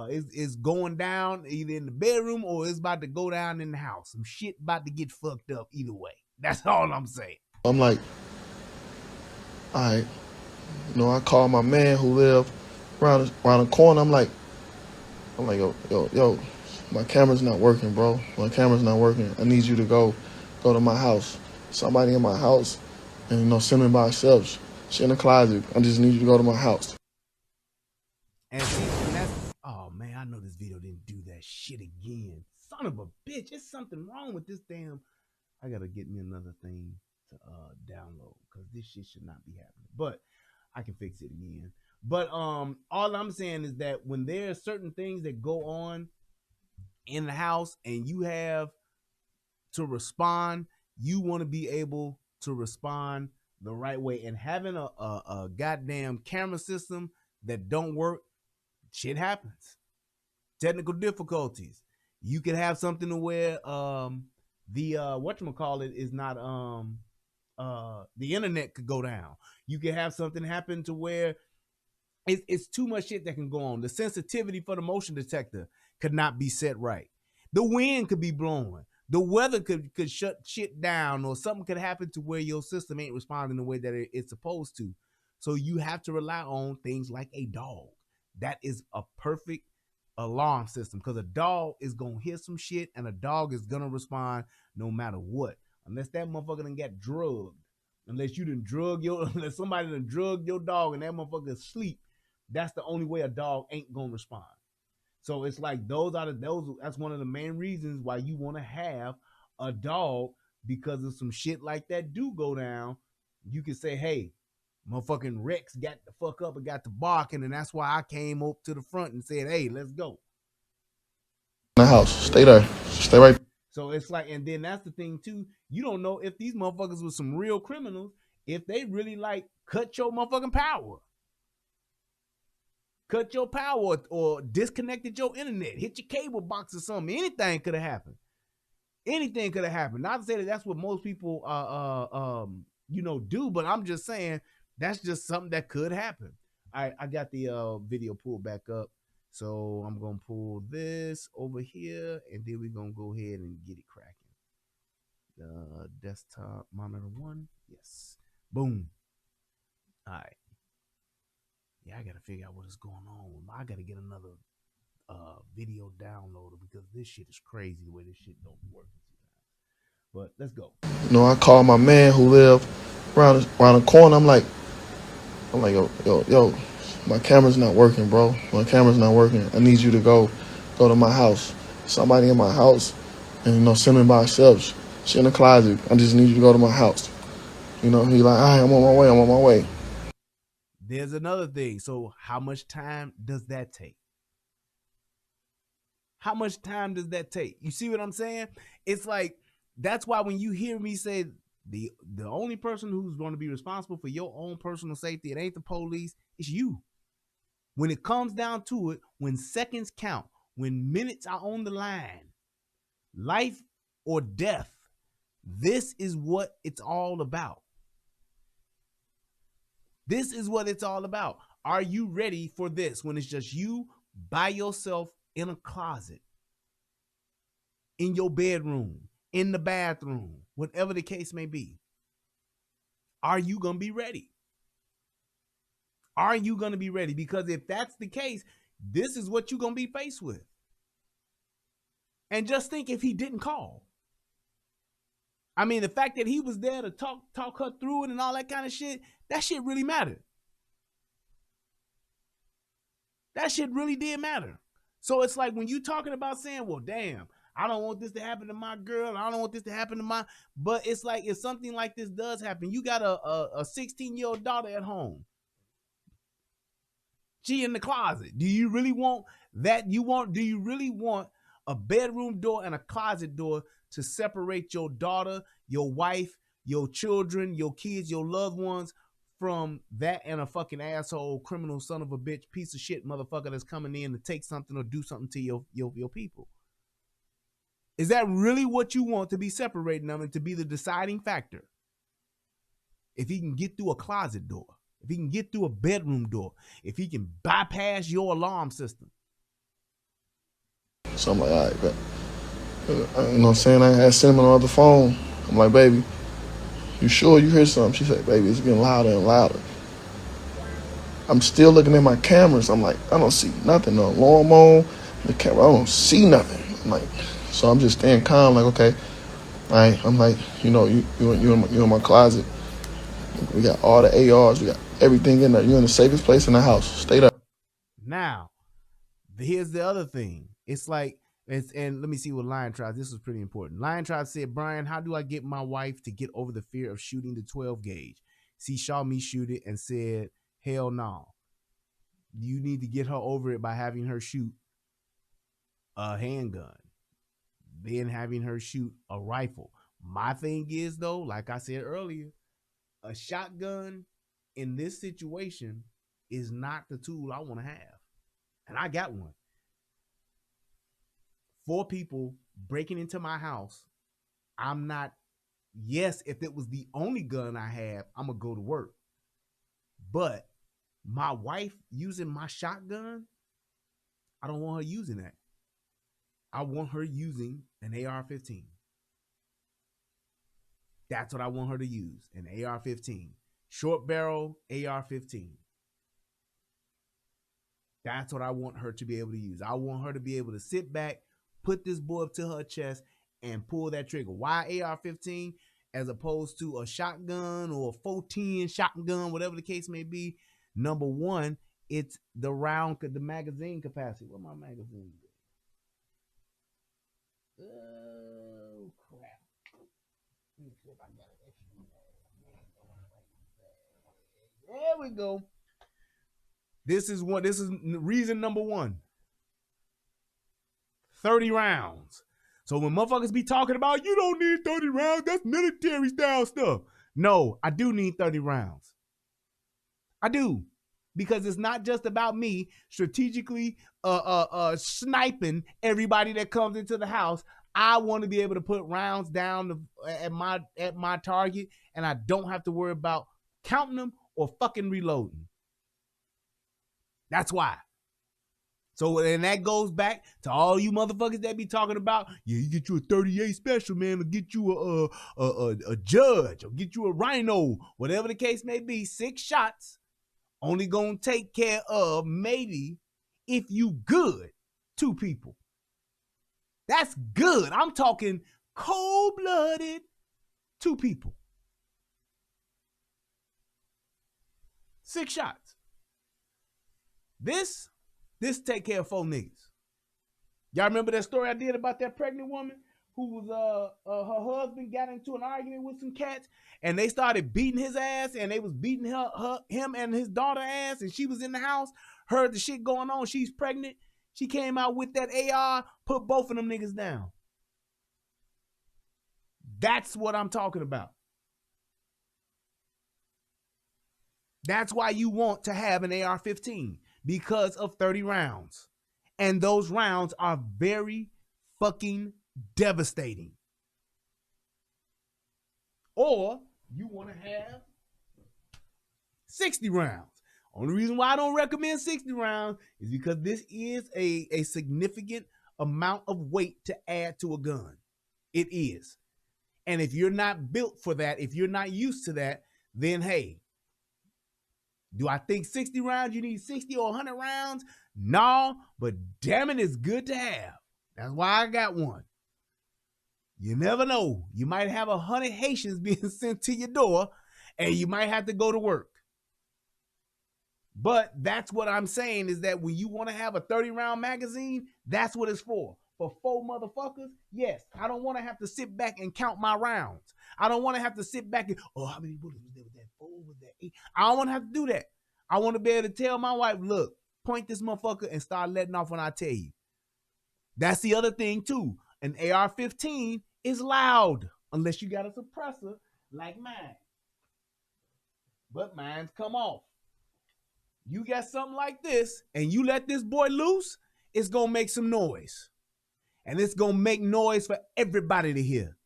is going down either in the bedroom or it's about to go down in the house. Some shit about to get fucked up either way. That's all I'm saying. I'm like, all right. You know, I call my man who lived around the corner. I'm like, yo, my camera's not working, bro. My camera's not working. I need you to go to my house. Somebody in my house, and, you know, send me by ourselves. She in the closet. I just need you to go to my house. And that's, oh man, I know this video didn't do that shit again. Son of a bitch, it's something wrong with this damn. I gotta get me another thing to download because this shit should not be happening. But I can fix it again. But all I'm saying is that when there are certain things that go on in the house and you have to respond, you want to be able to respond the right way. And having a goddamn camera system that don't work, shit happens. Technical difficulties. You could have something to where the whatchamacallit is not the internet could go down. You could have something happen to where it's too much shit that can go on. The sensitivity for the motion detector could not be set right. The wind could be blowing. The weather could shut shit down, or something could happen to where your system ain't responding the way that it's supposed to. So you have to rely on things like a dog. That is a perfect alarm system, because a dog is gonna hear some shit and a dog is gonna respond no matter what, unless that motherfucker done got drugged. Unless somebody done drug your dog and that motherfucker asleep, that's the only way a dog ain't gonna respond. So it's like that's one of the main reasons why you want to have a dog, because if some shit like that do go down, you can say, hey, motherfucking Rex got the fuck up and got to barking, and that's why I came up to the front and said, hey, let's go. In the house. Stay there. Stay right. So it's like, and then that's the thing too, you don't know if these motherfuckers were some real criminals, if they really like cut your motherfucking power. Cut your power or disconnected your internet, hit your cable box or something. Anything could have happened. Anything could have happened. Not to say that that's what most people do, but I'm just saying that's just something that could happen. I got the video pulled back up, so I'm gonna pull this over here, and then we're gonna go ahead and get it cracking. Desktop monitor 1, yes, boom. All right. Yeah, I gotta figure out what is going on. I gotta get another video downloader, because this shit is crazy the way this shit don't work. But let's go. I called my man who lived around the corner. I'm like, yo, my camera's not working, bro. My camera's not working. I need you to go to my house. Somebody in my house, and send by herself. She in the closet. I just need you to go to my house. He like, all right, I'm on my way. There's another thing. So how much time does that take? How much time does that take? You see what I'm saying? It's like, that's why when you hear me say the only person who's going to be responsible for your own personal safety, it ain't the police, it's you. When it comes down to it, when seconds count, when minutes are on the line, life or death, this is what it's all about. This is what it's all about. Are you ready for this when it's just you by yourself in a closet, in your bedroom, in the bathroom, whatever the case may be? Are you going to be ready? Are you going to be ready? Because if that's the case, this is what you're going to be faced with. And just think if he didn't call. I mean, the fact that he was there to talk her through it and all that kind of shit, that shit really mattered. That shit really did matter. So it's like when you talking about saying, well, damn, I don't want this to happen to my girl. I don't want this to happen to my, but it's like, if something like this does happen, you got a 16-year-old daughter at home. She in the closet. Do you really want that? Do you really want a bedroom door and a closet door to separate your daughter, your wife, your children, your kids, your loved ones from that and a fucking asshole, criminal son of a bitch, piece of shit motherfucker that's coming in to take something or do something to your people? Is that really what you want to be separating them and to be the deciding factor? If he can get through a closet door, if he can get through a bedroom door, if he can bypass your alarm system. So I'm like, all right, but you know what I'm saying? I had Cinnamon on the phone. I'm like, baby, you sure you hear something? She said, baby, it's getting louder and louder. I'm still looking at my cameras. I'm like, I don't see nothing. No alarm on the camera. I don't see nothing. I'm like, so I'm just staying calm. Like, okay, all right. I'm like, you in my closet. We got all the ARs. We got everything in there. You're in the safest place in the house. Stay there. Now, here's the other thing. It's like, and let me see what Lion Tribe, this was pretty important. Lion Tribe said, Brian, how do I get my wife to get over the fear of shooting the 12 gauge? She saw me shoot it and said, hell no. You need to get her over it by having her shoot a handgun, then having her shoot a rifle. My thing is, though, like I said earlier, a shotgun in this situation is not the tool I want to have. And I got one. 4 people breaking into my house. I'm not, yes, if it was the only gun I have, I'm going to go to work. But my wife using my shotgun, I don't want her using that. I want her using an AR-15. That's what I want her to use, an AR-15. Short barrel AR-15. That's what I want her to be able to use. I want her to be able to sit back, put this boy up to her chest, and pull that trigger. Why AR-15 as opposed to a shotgun or a 410 shotgun, whatever the case may be? Number one, it's the magazine capacity. Where my magazine? Oh, crap. Let me see if I got it. There we go. This is reason number one. 30 rounds. So when motherfuckers be talking about, you don't need 30 rounds, that's military style stuff. No, I do need 30 rounds. I do. Because it's not just about me strategically sniping everybody that comes into the house. I want to be able to put rounds down at my target, and I don't have to worry about counting them or fucking reloading. That's why. So, and that goes back to all you motherfuckers that be talking about, yeah, you get you a 38 special, man, or get you a judge, or get you a rhino, whatever the case may be. 6 shots only gonna take care of, maybe, if you good, 2 people. That's good. I'm talking cold-blooded 2 people. 6 shots. This take care of 4 niggas. Y'all remember that story I did about that pregnant woman who was her husband got into an argument with some cats, and they started beating his ass, and they was beating him and his daughter ass, and she was in the house, heard the shit going on. She's pregnant. She came out with that AR, put both of them niggas down. That's what I'm talking about. That's why you want to have an AR-15, because of 30 rounds. And those rounds are very fucking devastating. Or you want to have 60 rounds. Only reason why I don't recommend 60 rounds is because this is a significant amount of weight to add to a gun. It is. And if you're not built for that, if you're not used to that, then hey, do I think 60 rounds, you need 60 or 100 rounds? No, but damn it, it's good to have. That's why I got one. You never know. You might have 100 Haitians being sent to your door, and you might have to go to work. But that's what I'm saying, is that when you want to have a 30-round magazine, that's what it's for. For 4 motherfuckers, yes. I don't want to have to sit back and count my rounds. I don't want to have to sit back and, oh, how many bullets was there with that? 4, was that 8? I don't want to have to do that. I want to be able to tell my wife, look, point this motherfucker and start letting off when I tell you. That's the other thing, too. An AR-15 is loud, unless you got a suppressor like mine. But mine's come off. You got something like this, and you let this boy loose, it's going to make some noise. And it's going to make noise for everybody to hear.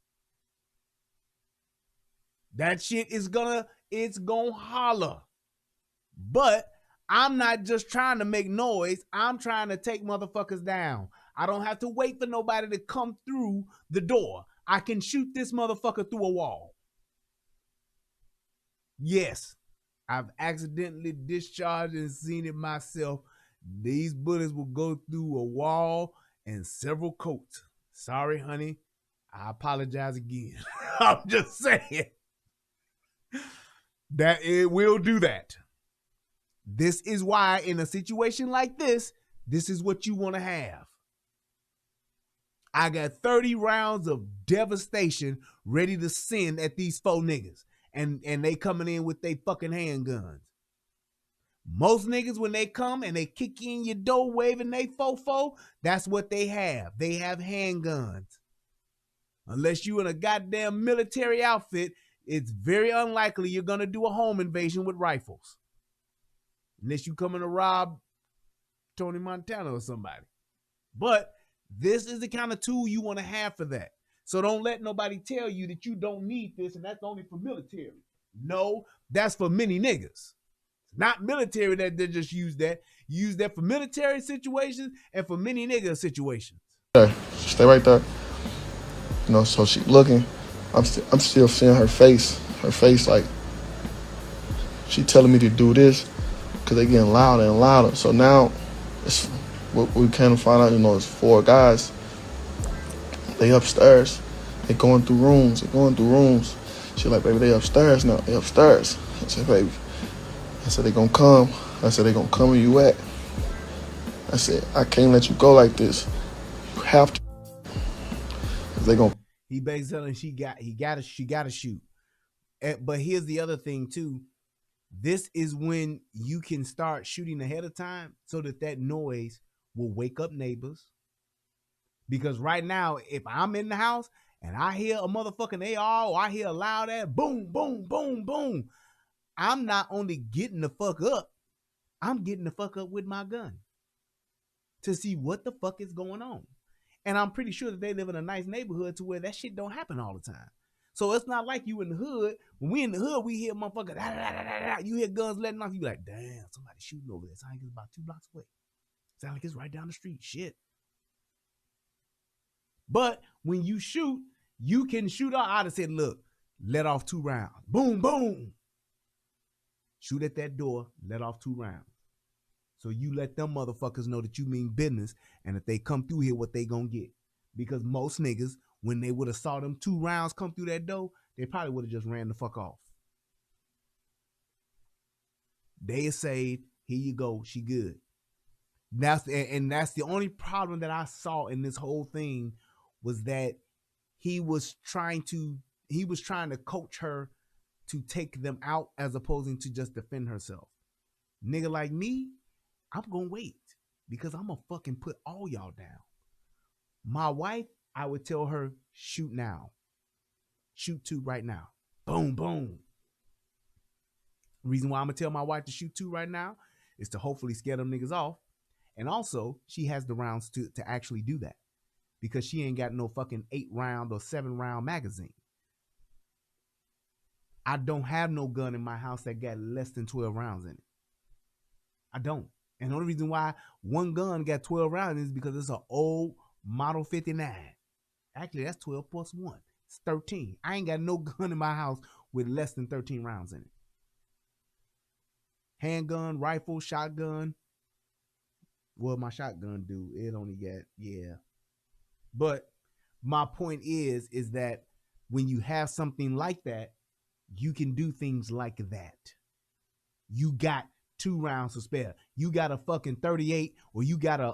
That shit it's going to holler. But I'm not just trying to make noise. I'm trying to take motherfuckers down. I don't have to wait for nobody to come through the door. I can shoot this motherfucker through a wall. Yes, I've accidentally discharged and seen it myself. These bullets will go through a wall and several coats. Sorry, honey. I apologize again. I'm just saying. That it will do that. This is why in a situation like this is what you want to have. I got 30 rounds of devastation ready to send at these 4 niggas. And they coming in with they fucking handguns. Most niggas, when they come and they kick in your door waving they fofo, that's what they have. They have handguns. Unless you in a goddamn military outfit, it's very unlikely you're going to do a home invasion with rifles. Unless you coming to rob Tony Montana or somebody. But this is the kind of tool you want to have for that. So don't let nobody tell you that you don't need this and that's only for military. No, that's for many niggas. Not military that they just use that. You use that for military situations and for many nigga situations. Okay, stay right there. You know, so she looking. I'm still seeing her face. Her face like she telling me to do this because they getting louder and louder. So now it's what we kind of find out. You know, it's 4 guys. They upstairs. They going through rooms. She like, baby, they upstairs now. They upstairs. I said, baby. I said, they gonna come. I said, they gonna come where you at. I said, I can't let you go like this. You have to. They gonna. He basically telling she gotta shoot. But here's the other thing too. This is when you can start shooting ahead of time so that noise will wake up neighbors. Because right now, if I'm in the house and I hear a motherfucking AR or I hear a loud ass boom, boom, boom, boom, I'm not only getting the fuck up, I'm getting the fuck up with my gun to see what the fuck is going on. And I'm pretty sure that they live in a nice neighborhood to where that shit don't happen all the time. So it's not like you in the hood. When we in the hood, we hear motherfuckers, da, da, da, da, da. You hear guns letting off. You be like, damn, somebody shooting over there. Sound like it's about 2 blocks away. Sound like it's right down the street. Shit. But when you shoot, you can shoot out. I'd have said, look, let off 2 rounds. Boom, boom. Shoot at that door, let off 2 rounds. So you let them motherfuckers know that you mean business, and if they come through here, what they gonna get. Because most niggas, when they would have saw them 2 rounds come through that door, they probably would have just ran the fuck off. They is saved. Here you go. She good. That's the only problem that I saw in this whole thing was that he was trying to coach her to take them out as opposed to just defend herself. Nigga like me, I'm gonna wait because I'm gonna fucking put all y'all down. My wife, I would tell her, shoot now. Shoot 2 right now. Boom, boom. Reason why I'm gonna tell my wife to shoot 2 right now is to hopefully scare them niggas off. And also, she has the rounds to actually do that because she ain't got no fucking 8-round or 7-round magazine. I don't have no gun in my house that got less than 12 rounds in it. I don't. And the only reason why one gun got 12 rounds is because it's an old Model 59. Actually, that's 12 plus 1. It's 13. I ain't got no gun in my house with less than 13 rounds in it. Handgun, rifle, shotgun. Well, my shotgun do. It only got, yeah. But my point is that when you have something like that, you can do things like that. You got 2 rounds to spare. You got a fucking 38 or you got a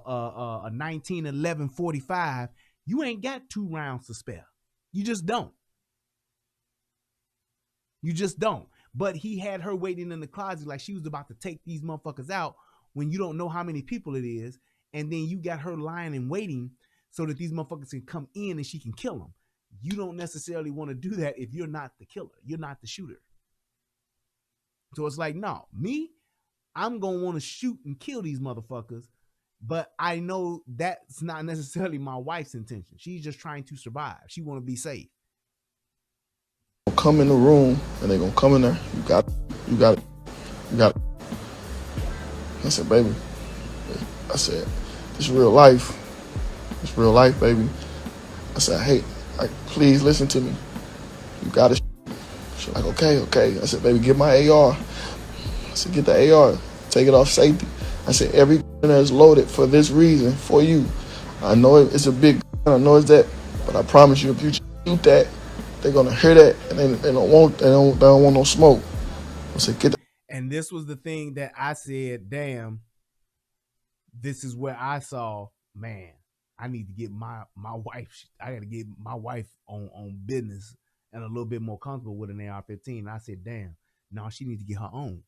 1911 45. You ain't got 2 rounds to spare. You just don't. You just don't. But he had her waiting in the closet like she was about to take these motherfuckers out when you don't know how many people it is. And then you got her lying and waiting so that these motherfuckers can come in and she can kill them. You don't necessarily want to do that if you're not the killer. You're not the shooter. So it's like, no, me, I'm going to want to shoot and kill these motherfuckers. But I know that's not necessarily my wife's intention. She's just trying to survive. She want to be safe. Come in the room and they're going to come in there. You got it. I said, baby. I said, this is real life. It's real life, baby. I said, hey, please listen to me. You got it. She's like, okay. I said, baby, get my AR. I said, get the AR. Take it off safety. I said, every gun is loaded for this reason, for you. I know it's a big gun. I know it's that. But I promise you, if you shoot that, they're going to hear that and they don't want no smoke. I said, get the And this was the thing that I said, damn, this is where I saw, man, I need to get my wife, I got to get my wife on business and a little bit more comfortable with an AR-15. And I said, damn, no, she needs to get her own.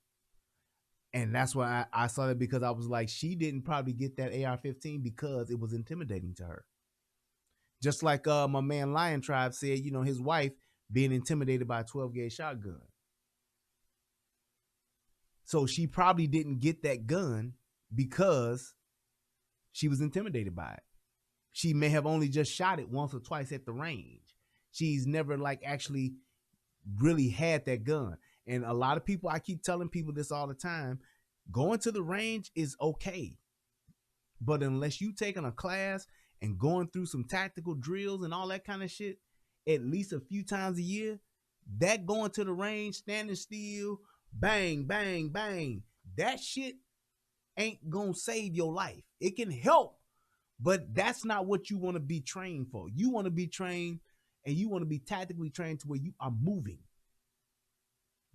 And that's why I saw that, because I was like, she didn't probably get that AR-15 because it was intimidating to her. Just like my man Lion Tribe said, you know, his wife being intimidated by a 12-gauge shotgun. So she probably didn't get that gun because she was intimidated by it. She may have only just shot it once or twice at the range. She's never like actually really had that gun. And a lot of people, I keep telling people this all the time, going to the range is okay. But unless you taking a class and going through some tactical drills and all that kind of shit, at least a few times a year, that going to the range, standing still, bang, bang, bang, that shit ain't gonna save your life. It can help, but that's not what you want to be trained for. You want to be trained, and you want to be tactically trained to where you are moving.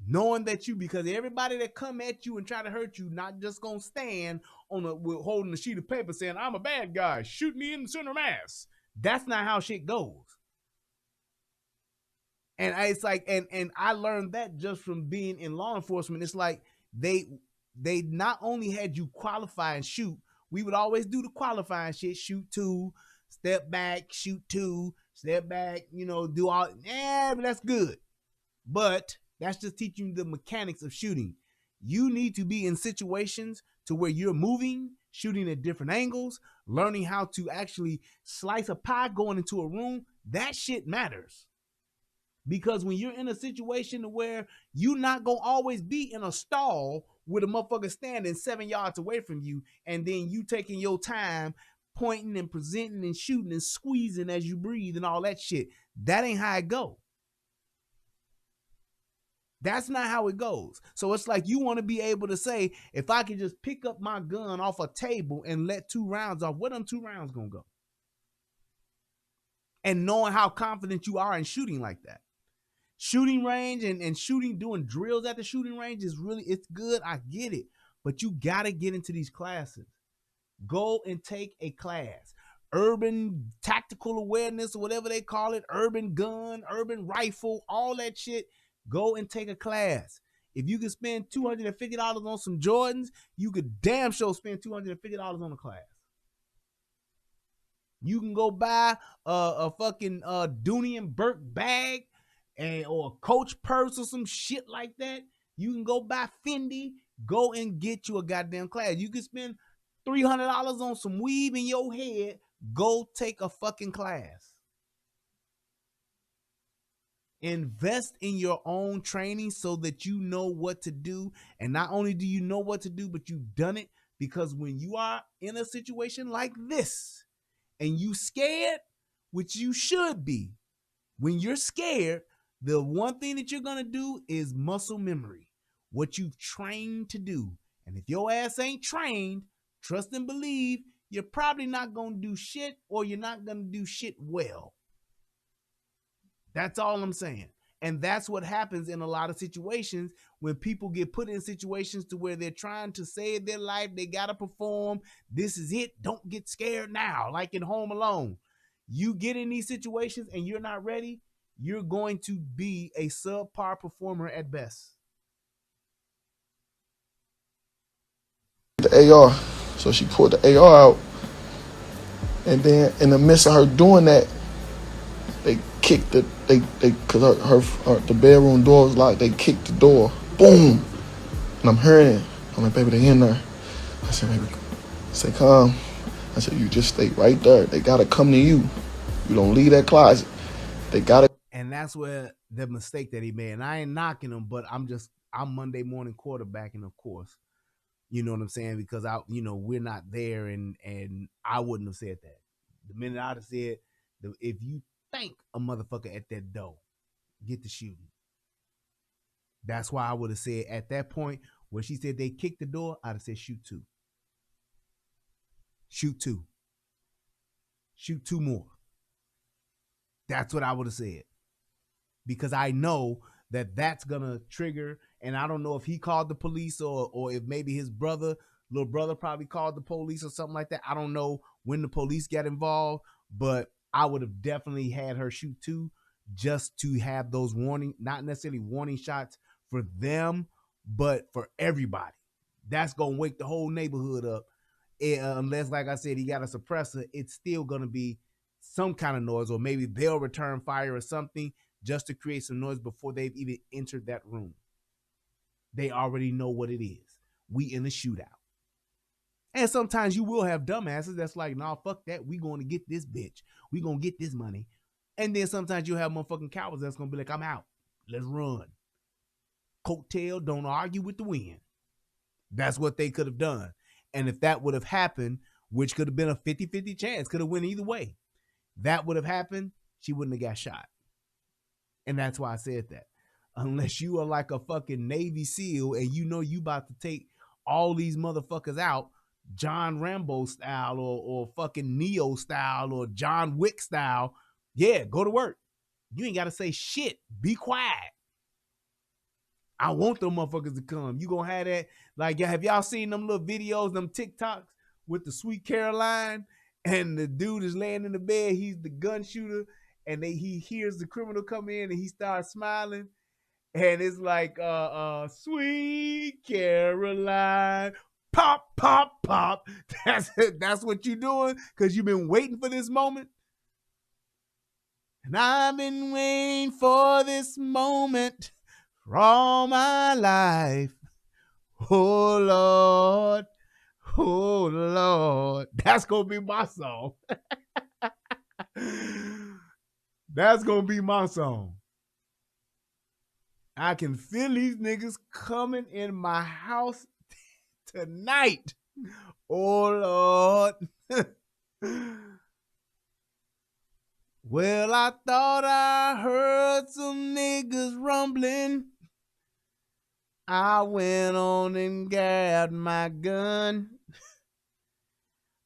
Knowing that you, because everybody that come at you and try to hurt you, not just gonna stand on holding a sheet of paper saying, I'm a bad guy, shoot me in the center mass. That's not how shit goes. And it's like, and I learned that just from being in law enforcement. It's like they not only had you qualify and shoot, we would always do the qualifying shit, shoot two, step back, shoot two, step back, you know, do all, but that's good. But that's just teaching you the mechanics of shooting. You need to be in situations to where you're moving, shooting at different angles, learning how to actually slice a pie going into a room. That shit matters. Because when you're in a situation where you're not going to always be in a stall with a motherfucker standing 7 yards away from you, and then you taking your time pointing and presenting and shooting and squeezing as you breathe and all that shit, that ain't how it go. That's not how it goes. So it's like you want to be able to say, if I can just pick up my gun off a table and let 2 rounds off, where them 2 rounds going to go? And knowing how confident you are in shooting like that. Shooting range and shooting, doing drills at the shooting range is really, it's good. I get it. But you got to get into these classes. Go and take a class. Urban tactical awareness, or whatever they call it, urban gun, urban rifle, all that shit. Go and take a class. If you can spend $250 on some Jordans, you could damn sure spend $250 on a class. You can go buy a fucking Dooney and Burke bag, or a Coach purse or some shit like that. You can go buy Fendi. Go and get you a goddamn class. You can spend $300 on some weave in your head. Go take a fucking class. Invest in your own training so that you know what to do. And not only do you know what to do, but you've done it. Because when you are in a situation like this and you scared, which you should be, when you're scared, the one thing that you're going to do is muscle memory, what you've trained to do. And if your ass ain't trained, trust and believe, you're probably not going to do shit, or you're not going to do shit well. That's all I'm saying. And that's what happens in a lot of situations when people get put in situations to where they're trying to save their life. They got to perform. This is it. Don't get scared now, like in Home Alone. You get in these situations and you're not ready, you're going to be a subpar performer at best. The AR. So she pulled the AR out. And then in the midst of her doing that, they kicked the, cause her the bedroom door was locked. They kicked the door. Boom. And I'm hearing it. I'm like, baby, they in there. I said, baby, stay calm. I said, you just stay right there. They gotta come to you. You don't leave that closet. They gotta. And that's where the mistake that he made. And I ain't knocking him, but I'm Monday morning quarterbacking, of course. You know what I'm saying? Because we're not there, and I wouldn't have said that. The minute I'd have said, if you think a motherfucker at that door, get to shooting. That's why I would have said at that point where she said they kicked the door, I'd have said shoot 2. Shoot 2. Shoot 2 more. That's what I would have said. Because I know that's gonna trigger. And I don't know if he called the police or if maybe his little brother probably called the police or something like that. I don't know when the police got involved, but I would have definitely had her shoot too, just to have those not necessarily warning shots for them, but for everybody. That's gonna wake the whole neighborhood up. Unless, like I said, he got a suppressor, it's still gonna be some kind of noise, or maybe they'll return fire or something just to create some noise before they've even entered that room. They already know what it is. We in a shootout. And sometimes you will have dumbasses that's like, nah, fuck that. We going to get this bitch. We going to get this money. And then sometimes you'll have motherfucking cowards that's going to be like, I'm out. Let's run. Coattail, don't argue with the wind. That's what they could have done. And if that would have happened, which could have been a 50-50 chance, could have went either way. That would have happened, she wouldn't have got shot. And that's why I said that. Unless you are like a fucking Navy SEAL and you know you about to take all these motherfuckers out, John Rambo style or fucking Neo style or John Wick style, yeah, go to work. You ain't got to say shit. Be quiet. I want them motherfuckers to come. You gonna have that? Like, have y'all seen them little videos, them TikToks with the Sweet Caroline and the dude is laying in the bed, he's the gun shooter, and he hears the criminal come in and he starts smiling. And it's like, Sweet Caroline, pop, pop, pop. That's what you're doing because you've been waiting for this moment. And I've been waiting for this moment for all my life. Oh, Lord. Oh, Lord. That's going to be my song. That's going to be my song. I can feel these niggas coming in my house tonight. Oh, Lord. Well, I thought I heard some niggas rumbling. I went on and grabbed my gun.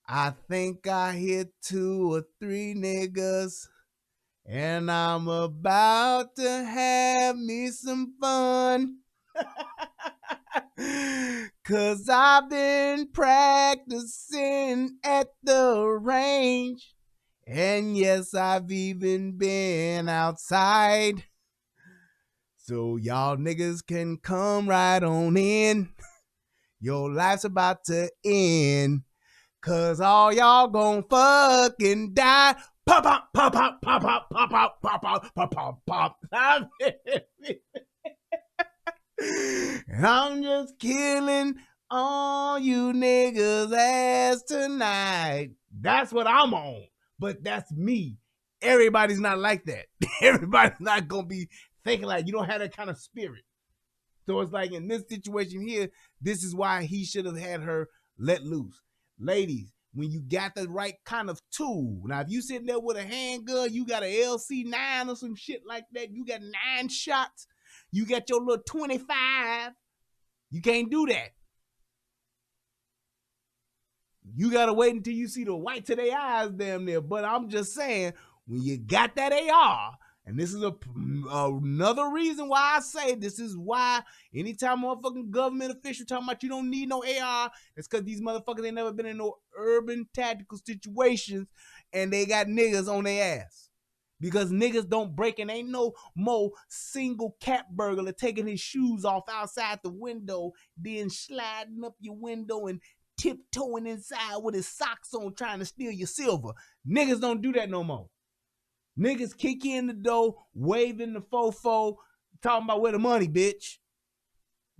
I think I hit 2 or 3 niggas. And I'm about to have me some fun. 'Cause I've been practicing at the range. And yes, I've even been outside. So y'all niggas can come right on in. Your life's about to end. 'Cause all y'all gon' fucking die. Pop, pop, pop, pop, pop, pop, pop, pop, pop, pop, pop, pop, pop. And I'm just killing all you niggas ass tonight. That's what I'm on. But that's me. Everybody's not like that. Everybody's not going to be thinking like you don't have that kind of spirit. So it's like in this situation here, this is why he should have had her let loose. Ladies, when you got the right kind of tool. Now, if you sitting there with a handgun, you got a LC9 or some shit like that, you got 9 shots, you got your little 25, you can't do that. You got to wait until you see the whites of their eyes damn near. But I'm just saying, when you got that AR, and this is another reason why I say this is why anytime motherfucking government official talking about you don't need no AR, it's because these motherfuckers ain't never been in no urban tactical situations and they got niggas on their ass. Because niggas don't break and ain't no more single cat burglar taking his shoes off outside the window, then sliding up your window and tiptoeing inside with his socks on trying to steal your silver. Niggas don't do that no more. Niggas kick you in the door, waving the fofo, talking about where the money, bitch.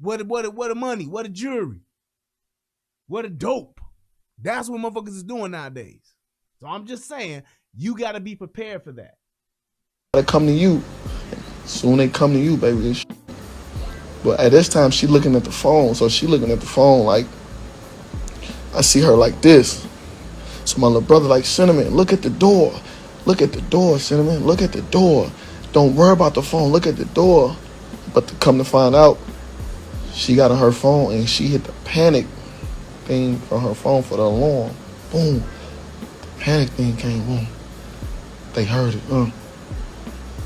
Where the money? Where the jewelry? Where the dope? That's what motherfuckers is doing nowadays. So I'm just saying, you got to be prepared for that. They come to you. Soon they come to you, baby. But at this time, she looking at the phone. So she looking at the phone like, I see her like this. So my little brother like, Cinnamon, look at the door. Look at the door, Cinnamon. Look at the door. Don't worry about the phone. Look at the door. But to come to find out, she got on her phone and she hit the panic thing from her phone for the alarm. Boom. The panic thing came. Boom. They heard it.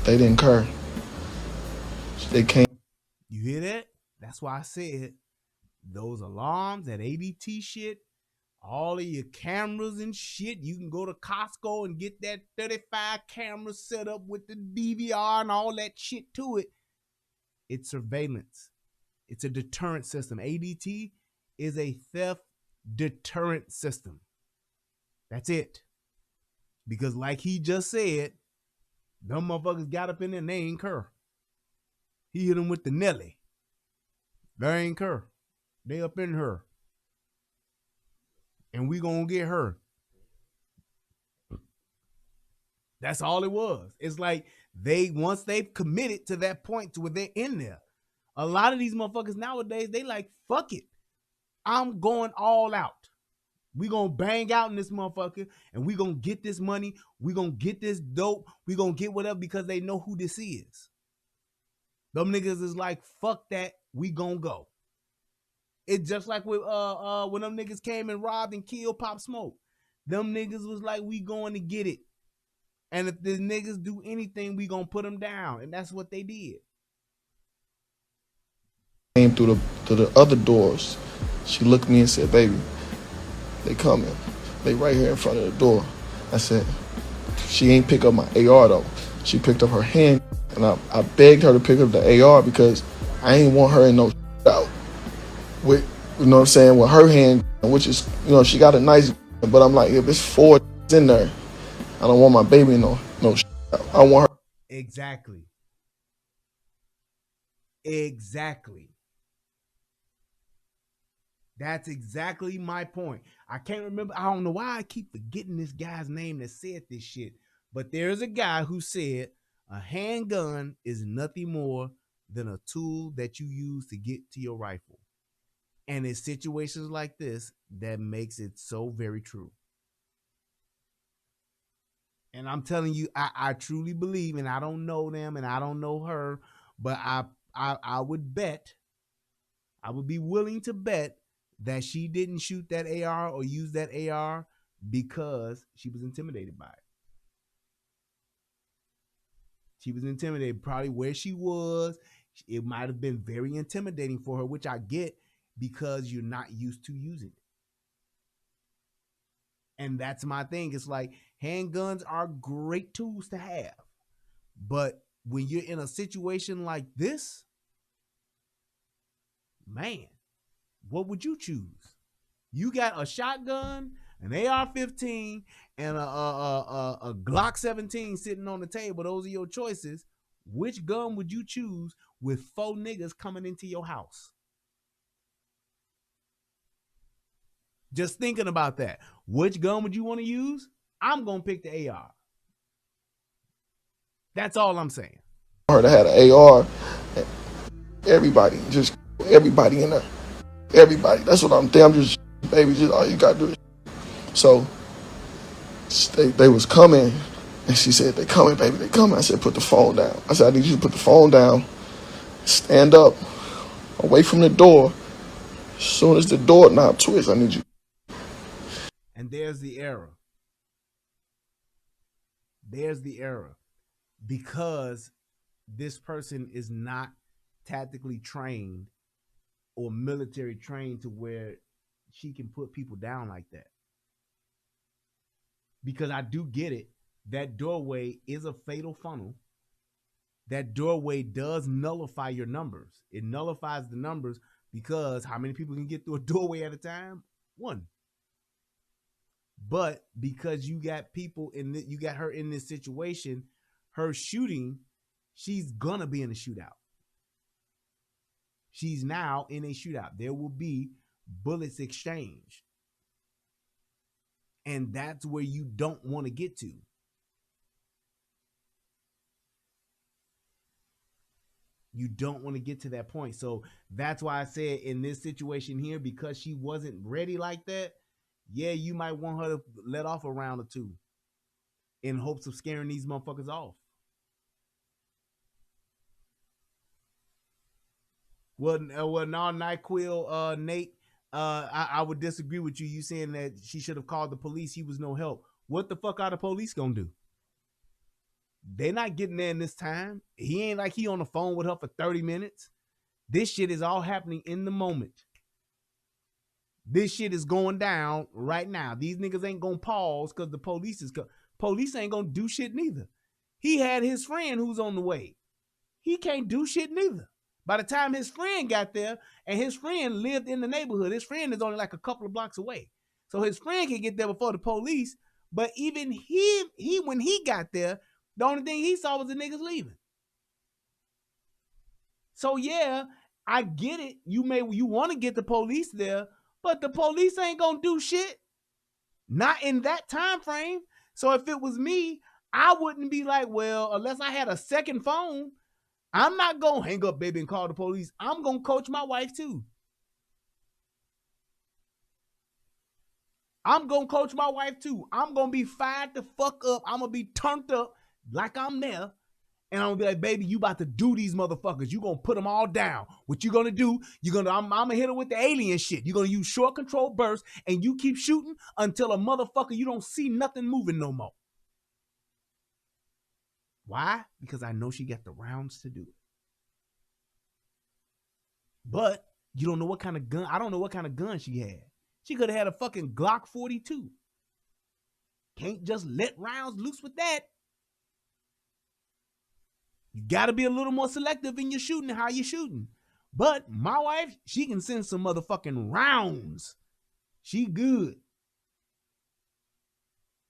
They didn't care. They came. You hear that? That's why I said those alarms, that ADT shit, all of your cameras and shit. You can go to Costco and get that 35 camera set up with the DVR and all that shit to it. It's surveillance. It's a deterrent system. ADT is a theft deterrent system. That's it. Because like he just said, them motherfuckers got up in there and they ain't cur. He hit them with the Nelly. They ain't cur. They up in her. And we gonna get her. That's all it was. It's like once they've committed to that point to where they're in there. A lot of these motherfuckers nowadays, they like, fuck it. I'm going all out. We gonna bang out in this motherfucker and we gonna get this money. We gonna get this dope. We gonna get whatever because they know who this is. Them niggas is like, fuck that. We gonna go. It's just like with when them niggas came and robbed and killed Pop Smoke. Them niggas was like, we going to get it. And if the niggas do anything, we gonna put them down. And that's what they did. Came through the other doors. She looked at me and said, baby, they coming. They right here in front of the door. I said, she ain't pick up my AR though. She picked up her hand and I begged her to pick up the AR because I ain't want her in no out with, you know what I'm saying, with her hand, which is, you know, she got a nice, but I'm like, if it's 4 in there, I don't want my baby no out. I want her. Exactly. That's exactly my point. I can't remember. I don't know why I keep forgetting this guy's name that said this shit. But there's a guy who said a handgun is nothing more than a tool that you use to get to your rifle. And in situations like this, that makes it so very true. And I'm telling you, I truly believe, and I don't know them and I don't know her, but I would bet, I would be willing to bet that she didn't shoot that AR or use that AR because she was intimidated by it. She was intimidated, probably where she was. It might have been very intimidating for her, which I get because you're not used to using it. And that's my thing. It's like handguns are great tools to have. But when you're in a situation like this, man, what would you choose? You got a shotgun, an AR-15, and a Glock 17 sitting on the table. Those are your choices. Which gun would you choose with 4 niggas coming into your house? Just thinking about that. Which gun would you want to use? I'm going to pick the AR. That's all I'm saying. Her that had an AR. Everybody, just everybody in there. Everybody. That's what I'm thinking. I'm just, baby, just all you got to do is. So they was coming, and she said, they coming, baby, they coming. I said, put the phone down. I said, I need you to put the phone down, stand up, away from the door. As soon as the door knob twists, I need you. And there's the error. There's the error. Because this person is not tactically trained or military trained to where she can put people down like that. Because I do get it. That doorway is a fatal funnel. That doorway does nullify your numbers. It nullifies the numbers because how many people can get through a doorway at a time? 1. But because you got people you got her in this situation, her shooting, she's gonna be in a shootout. She's now in a shootout. There will be bullets exchanged. And that's where you don't want to get to. You don't want to get to that point. So that's why I said in this situation here, because she wasn't ready like that, yeah, you might want her to let off a round or 2 in hopes of scaring these motherfuckers off. Well, no, NyQuil, Nate, I would disagree with you. You saying that she should have called the police. He was no help. What the fuck are the police gonna do? They're not getting there in this time. He ain't like he on the phone with her for 30 minutes. This shit is all happening in the moment. This shit is going down right now. These niggas ain't gonna pause because the police is police ain't gonna do shit neither. He had his friend who's on the way. He can't do shit neither. By the time his friend got there, and his friend lived in the neighborhood, his friend is only like a couple of blocks away. So his friend can get there before the police. But even he when he got there, the only thing he saw was the niggas leaving. So yeah, I get it. You want to get the police there, but the police ain't gonna do shit. Not in that time frame. So if it was me, I wouldn't be like, well, unless I had a second phone, I'm not gonna hang up, baby, and call the police. I'm gonna coach my wife too. I'm gonna coach my wife too. I'm gonna be fired the fuck up. I'm gonna be turned up like I'm there. And I'm gonna be like, baby, you about to do these motherfuckers. You gonna put them all down. What you gonna do? I'm gonna hit her with the alien shit. You're gonna use short control bursts and you keep shooting until a motherfucker, you don't see nothing moving no more. Why? Because I know she got the rounds to do it. But you don't know what kind of gun. I don't know what kind of gun she had. She could have had a fucking Glock 42. Can't just let rounds loose with that. You got to be a little more selective in your shooting, how you're shooting. But my wife, she can send some motherfucking rounds. She good.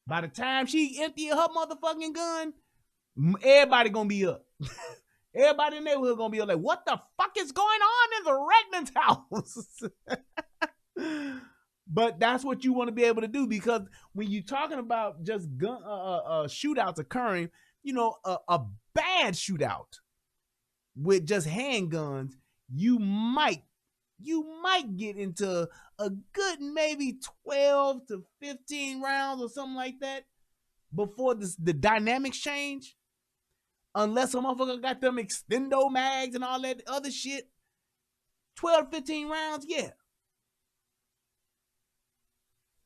By the time she empty her motherfucking gun, everybody gonna be up. Everybody in the neighborhood gonna be like, what the fuck is going on in the Redmond's house? But that's what you want to be able to do, because when you're talking about just gun shootouts occurring, you know, a bad shootout with just handguns, you might get into a good maybe 12 to 15 rounds or something like that before the dynamics change. Unless a motherfucker got them extendo mags and all that other shit. 12, 15 rounds, yeah.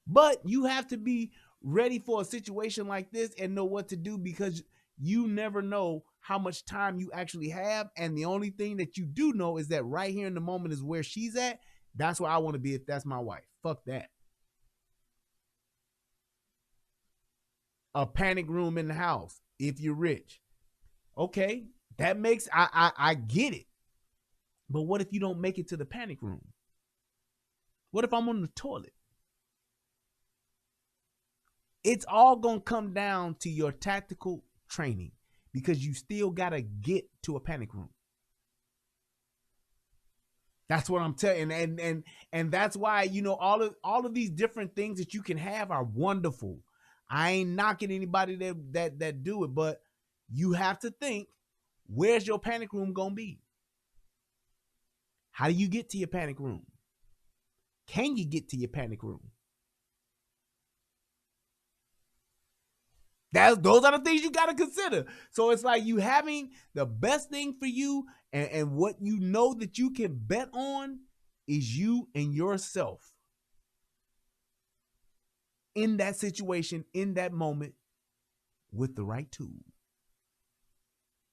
But you have to be ready for a situation like this and know what to do, because you never know how much time you actually have. And the only thing that you do know is that right here in the moment is where she's at. That's where I want to be if that's my wife. Fuck that. A panic room in the house if you're rich. Okay, that makes, I get it. But what if you don't make it to the panic room? What if I'm on the toilet? It's all going to come down to your tactical training, because you still got to get to a panic room. That's what I'm telling you. And that's why, you know, all of these different things that you can have are wonderful. I ain't knocking anybody that do it, but you have to think, where's your panic room going to be? How do you get to your panic room? Can you get to your panic room? Those are the things you got to consider. So it's like you having the best thing for you, and what you know that you can bet on is you and yourself in that situation, in that moment, with the right tool.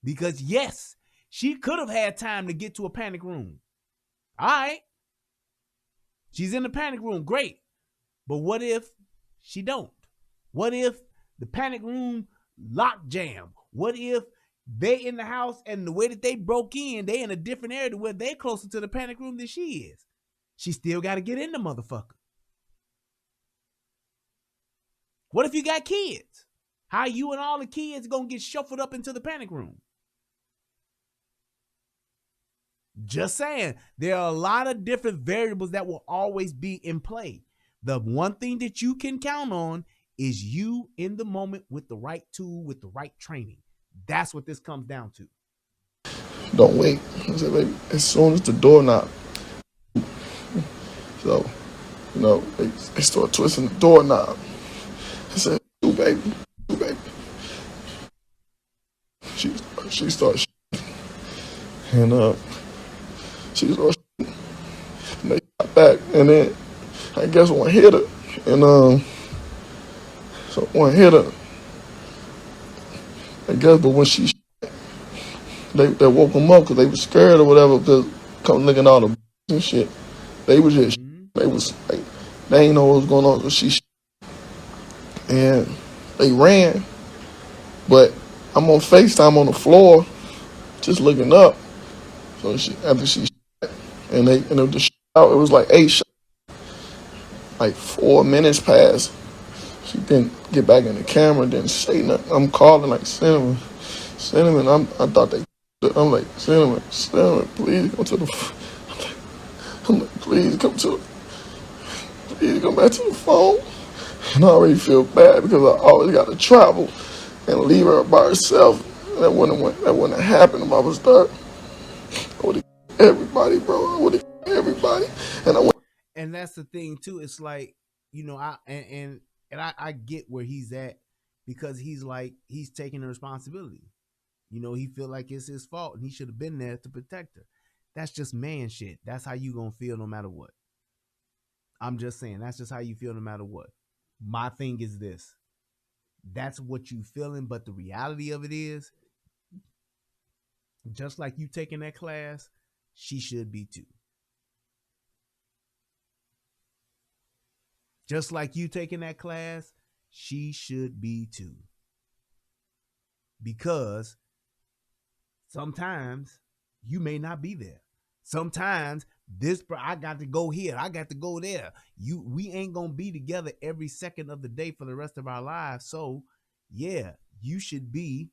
Because yes, she could have had time to get to a panic room. All right. She's in the panic room. Great. But what if she don't? What if the panic room lock jam? What if they in the house and the way that they broke in, they in a different area where they're closer to the panic room than she is? She still got to get in the motherfucker. What if you got kids? How you and all the kids gonna get shuffled up into the panic room? Just saying, there are a lot of different variables that will always be in play. The one thing that you can count on is you in the moment with the right tool, with the right training. That's what this comes down to. Don't wait. I said, baby, as soon as the door knocked. So, you know, they start twisting the doorknob. I said, "Ooh, baby, ooh, baby." She starts, and she starts, and they got back, and then I guess one hit her, and so one hit her, I guess. But when they woke them up because they were scared or whatever because come looking at all the and shit. They was just they was like they ain't know what was going on. So and they ran, but I'm on FaceTime on the floor, just looking up. So after she and it was just out, it was like 8 shots. Like 4 minutes passed. She didn't get back in the camera, didn't say nothing. I'm calling like Cinnamon. I thought they. I'm like Cinnamon, please come to the. I'm like, please come back to the phone. And I already feel bad because I always got to travel and leave her by herself. That wouldn't have happened if I was there. I would have everybody, bro. I would have everybody. And I went. And that's the thing too. It's like, I get where he's at because he's taking the responsibility. He feel like it's his fault and he should have been there to protect her. That's just man shit. That's how you gonna feel no matter what. I'm just saying, that's just how you feel no matter what. My thing is this. That's what you feeling, but the reality of it is, just like you taking that class, she should be too. Just like you taking that class, she should be too. Because sometimes you may not be there. Sometimes I got to go here, I got to go there. We ain't gonna be together every second of the day for the rest of our lives. So yeah, you should be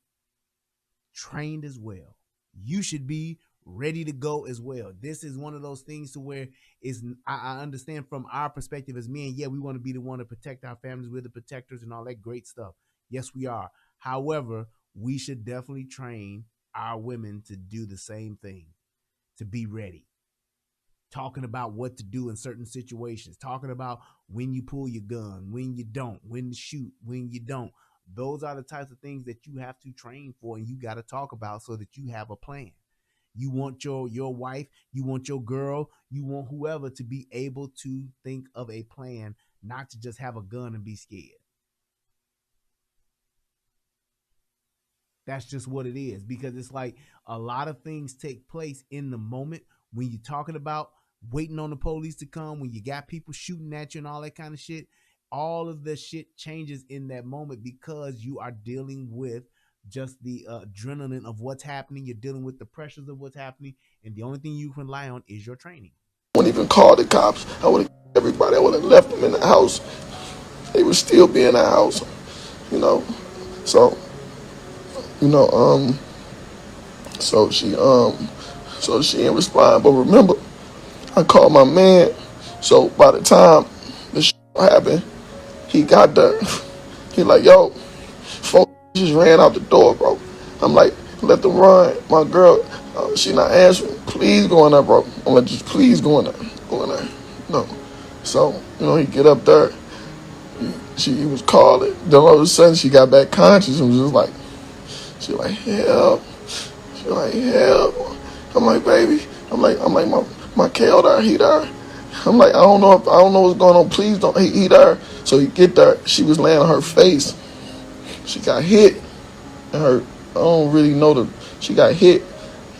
trained as well. You should be ready to go as well. This is one of those things to where I understand from our perspective as men, yeah, we want to be the one to protect our families. We're the protectors and all that great stuff. Yes, we are. However, we should definitely train our women to do the same thing, to be ready. Talking about what to do in certain situations, talking about when you pull your gun, when you don't, when to shoot, when you don't. Those are the types of things that you have to train for and you got to talk about so that you have a plan. You want your wife, you want your girl, you want whoever to be able to think of a plan, not to just have a gun and be scared. That's just what it is, because it's like a lot of things take place in the moment when you're talking about waiting on the police to come, when you got people shooting at you and all that kind of shit. All of the shit changes in that moment because you are dealing with just the adrenaline of what's happening. You're dealing with the pressures of what's happening. And the only thing you can rely on is your training. I wouldn't even call the cops. I would have everybody. I would have left them in the house. They would still be in the house, you know. So, you know, so she didn't respond. But remember, I called my man. So by the time the shit happened, he got there. He like, yo, folks just ran out the door, bro. I'm like, let them run. My girl, she not answering. Please go in there, bro. I'm like, just please go in there. Go in there. No. So, he get up there. He was calling. Then all of a sudden, she got back conscious and was just like, she like, help. She like, help. I'm like, baby. I'm like, my Kale there, he there. I'm like, I don't know what's going on. Please don't, he there. So he get there. She was laying on her face. She got hit. And I don't really know she got hit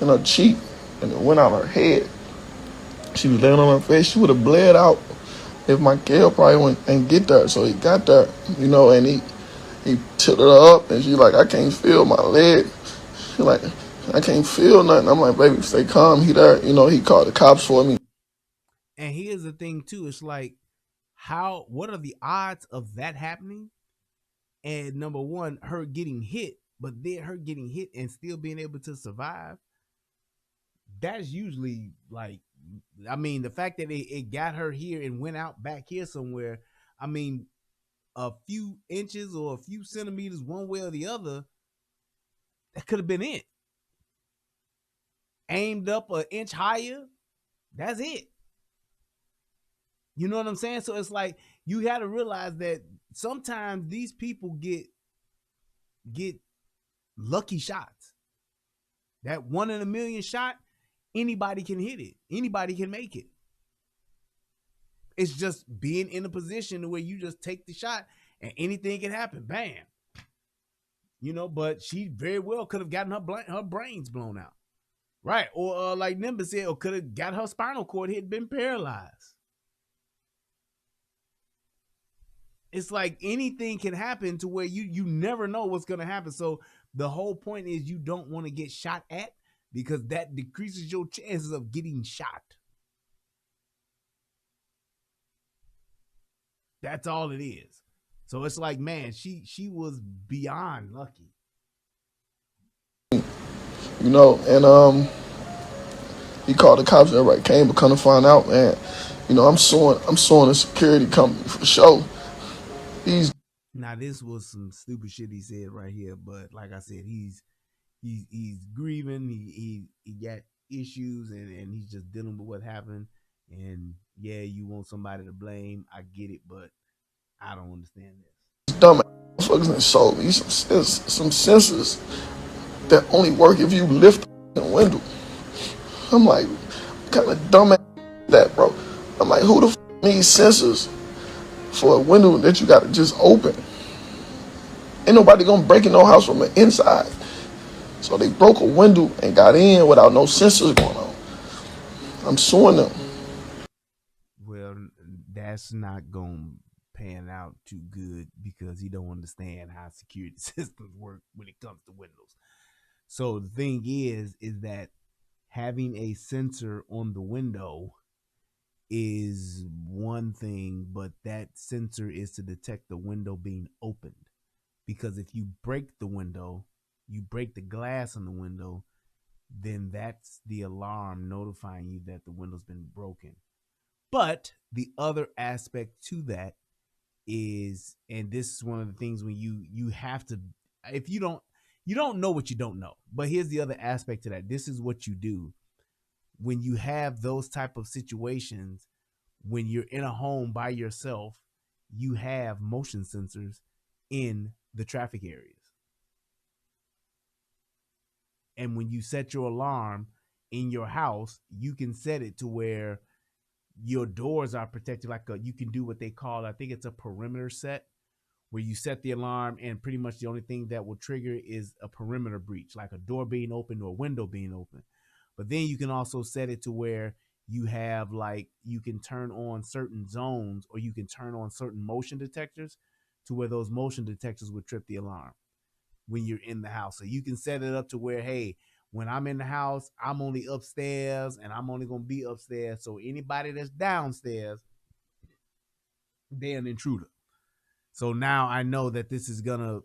in her cheek and it went out her head. She was laying on her face. She would have bled out if my Kale probably went and get there. So he got there, and he tilted her up and she like, I can't feel my leg. She like, I can't feel nothing. I'm like, baby, stay calm. He there. He called the cops for me. And here's the thing too. It's like, what are the odds of that happening? And number one, her getting hit, but then her getting hit and still being able to survive. That's usually like, the fact that it got her here and went out back here somewhere. A few inches or a few centimeters one way or the other, that could have been it. Aimed up an inch higher, that's it. You know what I'm saying? So it's like, you got to realize that sometimes these people get lucky shots. That 1 in a million shot, anybody can hit it. Anybody can make it. It's just being in a position where you just take the shot and anything can happen. Bam. you know, but she very well could have gotten her brains blown out. Right. Or like Nimbus said, or could have got her spinal cord hit, been paralyzed. It's like anything can happen to where you never know what's going to happen. So the whole point is you don't want to get shot at, because that decreases your chances of getting shot. That's all it is. So it's like, man, she was beyond lucky. You know, and he called the cops and everybody came, but come to find out, man, you know, I'm suing a security company for sure. Now this was some stupid shit he said right here, but like I said, he's grieving, he got issues, and he's just dealing with what happened. And yeah, you want somebody to blame, I get it, but I don't understand this. Dumb motherfuckers and sold me some sensors that only work if you lift the window. I'm like, what kind of dumb that, bro? I'm like, who the f needs sensors for a window that you gotta just open? Ain't nobody gonna break in no house from the inside. So they broke a window and got in without no sensors going on. I'm suing them. Well, that's not gonna pan out too good, because he don't understand how security systems work when it comes to windows. So the thing is that having a sensor on the window is one thing, but that sensor is to detect the window being opened. Because if you break the window, you break the glass on the window, then that's the alarm notifying you that the window's been broken. But the other aspect to that is, and this is one of the things when you have to, if you don't know what you don't know. But here's the other aspect to that. This is what you do when you have those type of situations. When you're in a home by yourself, you have motion sensors in the traffic areas. And when you set your alarm in your house, you can set it to where your doors are protected. You can do what they call, I think it's a perimeter set, where you set the alarm and pretty much the only thing that will trigger is a perimeter breach, like a door being open or a window being open. But then you can also set it to where you have, like, you can turn on certain zones, or you can turn on certain motion detectors to where those motion detectors would trip the alarm when you're in the house. So you can set it up to where, hey, when I'm in the house, I'm only upstairs and I'm only going to be upstairs. So anybody that's downstairs, they're an intruder. So now I know that this is gonna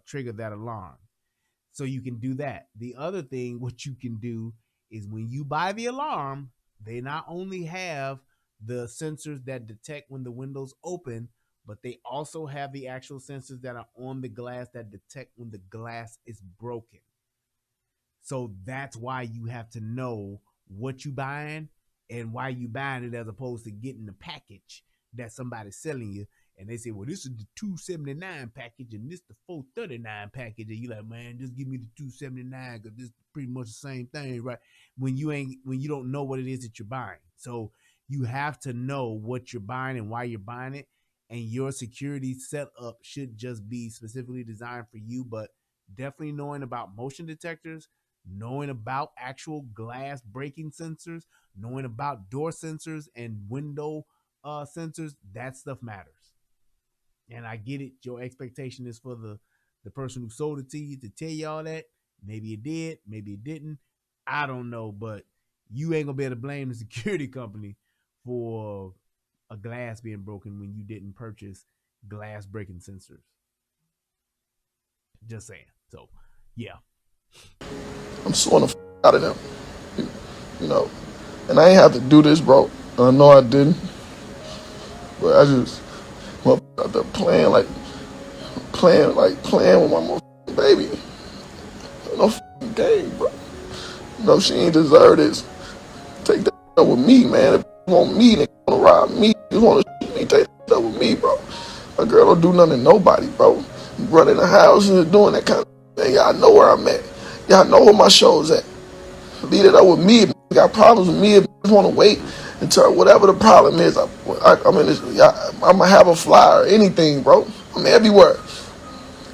trigger that alarm. So you can do that. The other thing, what you can do is when you buy the alarm, they not only have the sensors that detect when the window's open, but they also have the actual sensors that are on the glass that detect when the glass is broken. So that's why you have to know what you buying and why you buying it, as opposed to getting the package that somebody's selling you. And they say, well, this is the $279 package and this the $439 package. And you're like, man, just give me the $279 because this is pretty much the same thing, right? When you don't know what it is that you're buying. So you have to know what you're buying and why you're buying it. And your security setup should just be specifically designed for you, but definitely knowing about motion detectors, knowing about actual glass breaking sensors, knowing about door sensors and window sensors, that stuff matters. And I get it. Your expectation is for the person who sold it to you to tell you all that. Maybe it did, maybe it didn't. I don't know, but you ain't gonna be able to blame the security company for a glass being broken when you didn't purchase glass breaking sensors. Just saying. So, yeah. I'm suing the out of them. You know, and I ain't have to do this, bro. I know I didn't. But I just out there playing with my motherfucking baby. No game, bro. No, she ain't deserve this. Take that up with me, man. If you want me, they wanna rob me. You wanna shoot me, take that up with me, bro. A girl don't do nothing to nobody, bro. Running the house and doing that kind of thing. Y'all know where I'm at. Y'all know where my show's at. Leave it up with me. If you got problems with me, if you just want to wait until whatever the problem is, I'm going to have a flyer or anything, bro. I'm everywhere.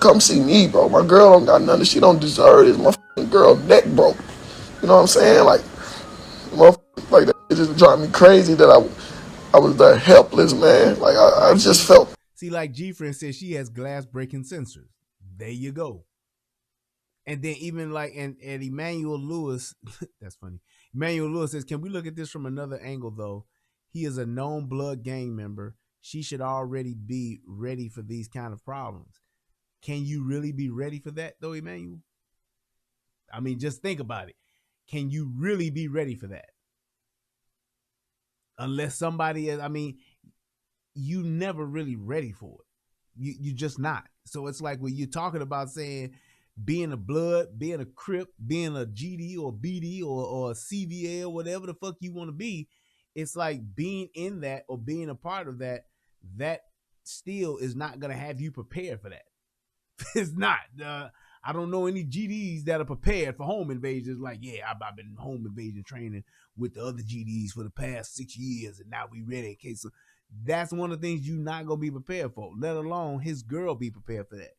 come see me, bro. My girl don't got nothing. She don't deserve this. My fucking girl neck broke. You know what I'm saying? Like, like that it just drive me crazy that I was that helpless, man. Like I just felt. See, like G-Friend said, she has glass breaking sensors. There you go. And then even like and Emmanuel Lewis, that's funny. Emmanuel Lewis says, can we look at this from another angle though? He is a known blood gang member. She should already be ready for these kind of problems. Can you really be ready for that though, Emmanuel? I mean, just think about it. Can you really be ready for that? Unless somebody is, I mean, you never really ready for it. You just not. So it's like when you're talking about saying being a blood, being a Crip, being a GD or BD or a CVA or whatever the fuck you want to be, it's like being in that or being a part of that, that still is not going to have you prepared for that. It's not. I don't know any GDs that are prepared for home invasions. Like, yeah, I've been home invasion training with the other GDs for the past 6 years, and now we ready in case. So that's one of the things you're not going to be prepared for, let alone his girl be prepared for that.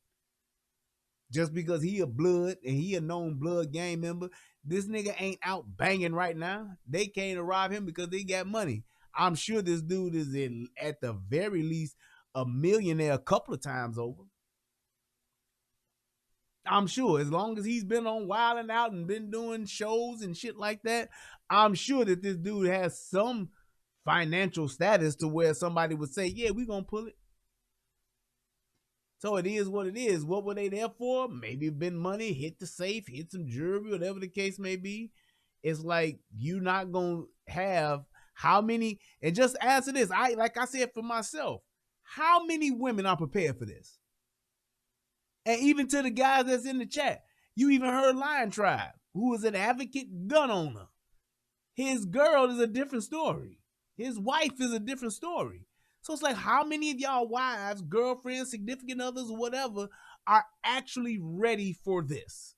Just because he a blood and he a known blood gang member, this nigga ain't out banging right now. They can't rob him because they got money. I'm sure this dude is at the very least a millionaire a couple of times over. I'm sure as long as he's been on Wild 'N Out and been doing shows and shit like that, I'm sure that this dude has some financial status to where somebody would say, yeah, we're going to pull it. So it is what it is. What were they there for? Maybe been money, hit the safe, hit some jewelry, whatever the case may be. It's like you're not going to have how many, and just answer this. Like I said for myself, how many women are prepared for this? And even to the guys that's in the chat, you even heard Lion Tribe, who is an advocate gun owner. His girl is a different story. His wife is a different story. So it's like, how many of y'all wives, girlfriends, significant others, or whatever, are actually ready for this?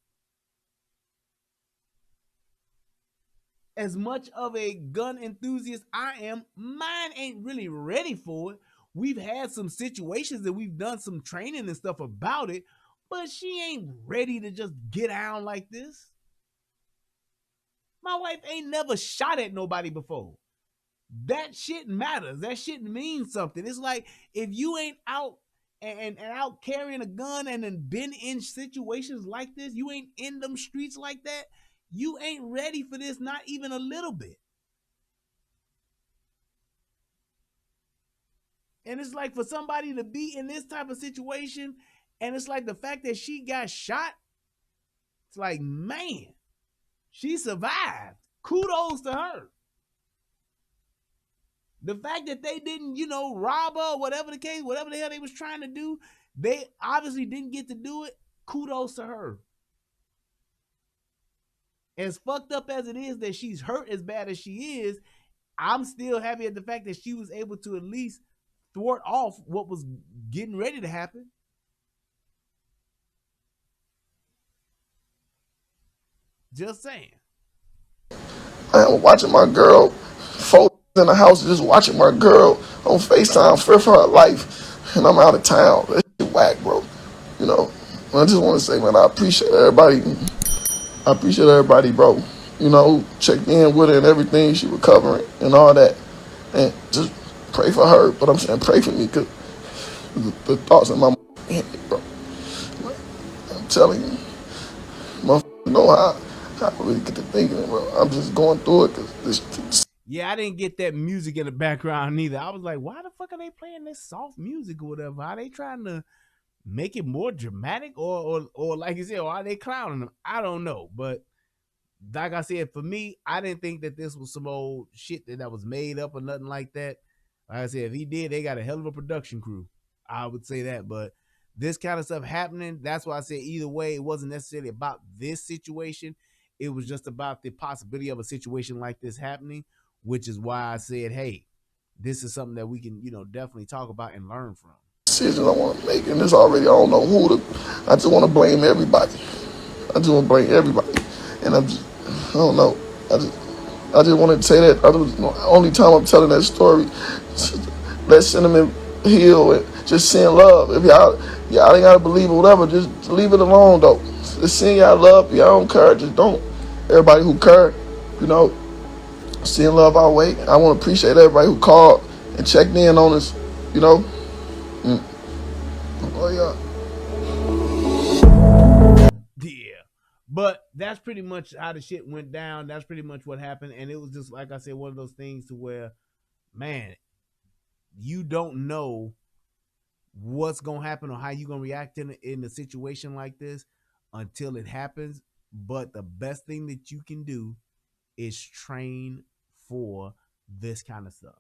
As much of a gun enthusiast I am, mine ain't really ready for it. We've had some situations that we've done some training and stuff about it, but she ain't ready to just get down like this. My wife ain't never shot at nobody before. That shit matters. That shit means something. It's like if you ain't out and out carrying a gun and then been in situations like this, you ain't in them streets like that, you ain't ready for this, not even a little bit. And it's like for somebody to be in this type of situation, and it's like the fact that she got shot, it's like, man, she survived. Kudos to her. The fact that they didn't, rob her or whatever the case, whatever the hell they was trying to do, they obviously didn't get to do it. Kudos to her. As fucked up as it is that she's hurt as bad as she is, I'm still happy at the fact that she was able to at least thwart off what was getting ready to happen. Just saying. I am watching my girl, folks in the house just watching my girl on FaceTime, fear for her life, and I'm out of town. That shit whack, bro. I just want to say, man, I appreciate everybody. I appreciate everybody, bro. Checked in with her and everything, she recovering and all that. And just pray for her. But I'm saying pray for me because the thoughts in my head, bro. I'm telling you, motherfucker know how I really get to thinking, bro. I'm just going through it because this. Yeah, I didn't get that music in the background neither. I was like, why the fuck are they playing this soft music or whatever? Are they trying to make it more dramatic or like you said, or are they clowning them? I don't know. But like I said, for me, I didn't think that this was some old shit that was made up or nothing like that. Like I said, if he did, they got a hell of a production crew. I would say that. But this kind of stuff happening, that's why I said either way, it wasn't necessarily about this situation. It was just about the possibility of a situation like this happening, which is why I said, hey, this is something that we can, definitely talk about and learn from. Decisions I want to make, and it's already, I don't know who to, I just want to blame everybody. And I don't know. I just wanted to say that. The only time I'm telling that story, let Cinnamon heal. And Just send love. If y'all ain't gotta believe or whatever, just leave it alone though. Just send y'all love. Y'all don't care, just don't. Everybody who care, you know, send love our way. I want to appreciate everybody who called and checked in on us, you know. Oh yeah. Yeah. But that's pretty much how the shit went down. That's pretty much what happened. And it was just, like I said, one of those things to where, man, you don't know what's going to happen or how you're going to react in a situation like this until it happens. But the best thing that you can do is train for this kind of stuff.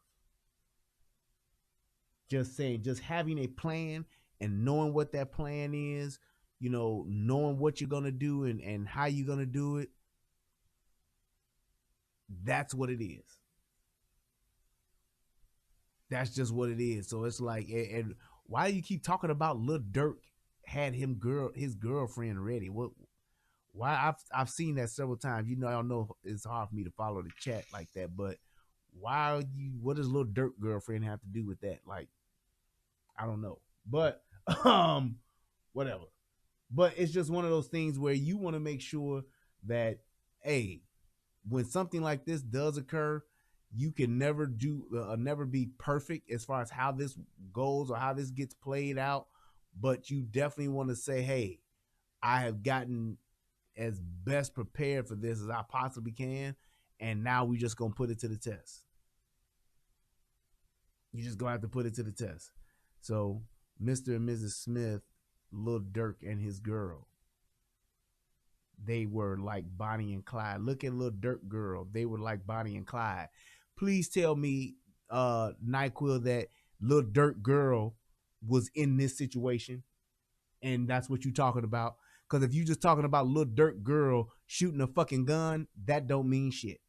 Just saying, just having a plan and knowing what that plan is, you know, knowing what you're going to do and how you're going to do it. That's what it is. That's just what it is. So it's like, and why do you keep talking about Lil Durk had his girlfriend ready? Why I've seen that several times. You know, I don't know, it's hard for me to follow the chat like that, but what does Lil Durk girlfriend have to do with that? Like, I don't know. But whatever. But it's just one of those things where you want to make sure that, hey, when something like this does occur, you can never be perfect as far as how this goes or how this gets played out. But you definitely want to say, hey, I have gotten as best prepared for this as I possibly can. And now we just going to put it to the test. You just going to have to put it to the test. So Mr. and Mrs. Smith, Lil Durk and his girl, they were like Bonnie and Clyde. Look at Lil Durk girl. They were like Bonnie and Clyde. Please tell me, NyQuil, that Lil Durk girl was in this situation and that's what you're talking about. Because if you just talking about Lil Durk girl shooting a fucking gun, that don't mean shit.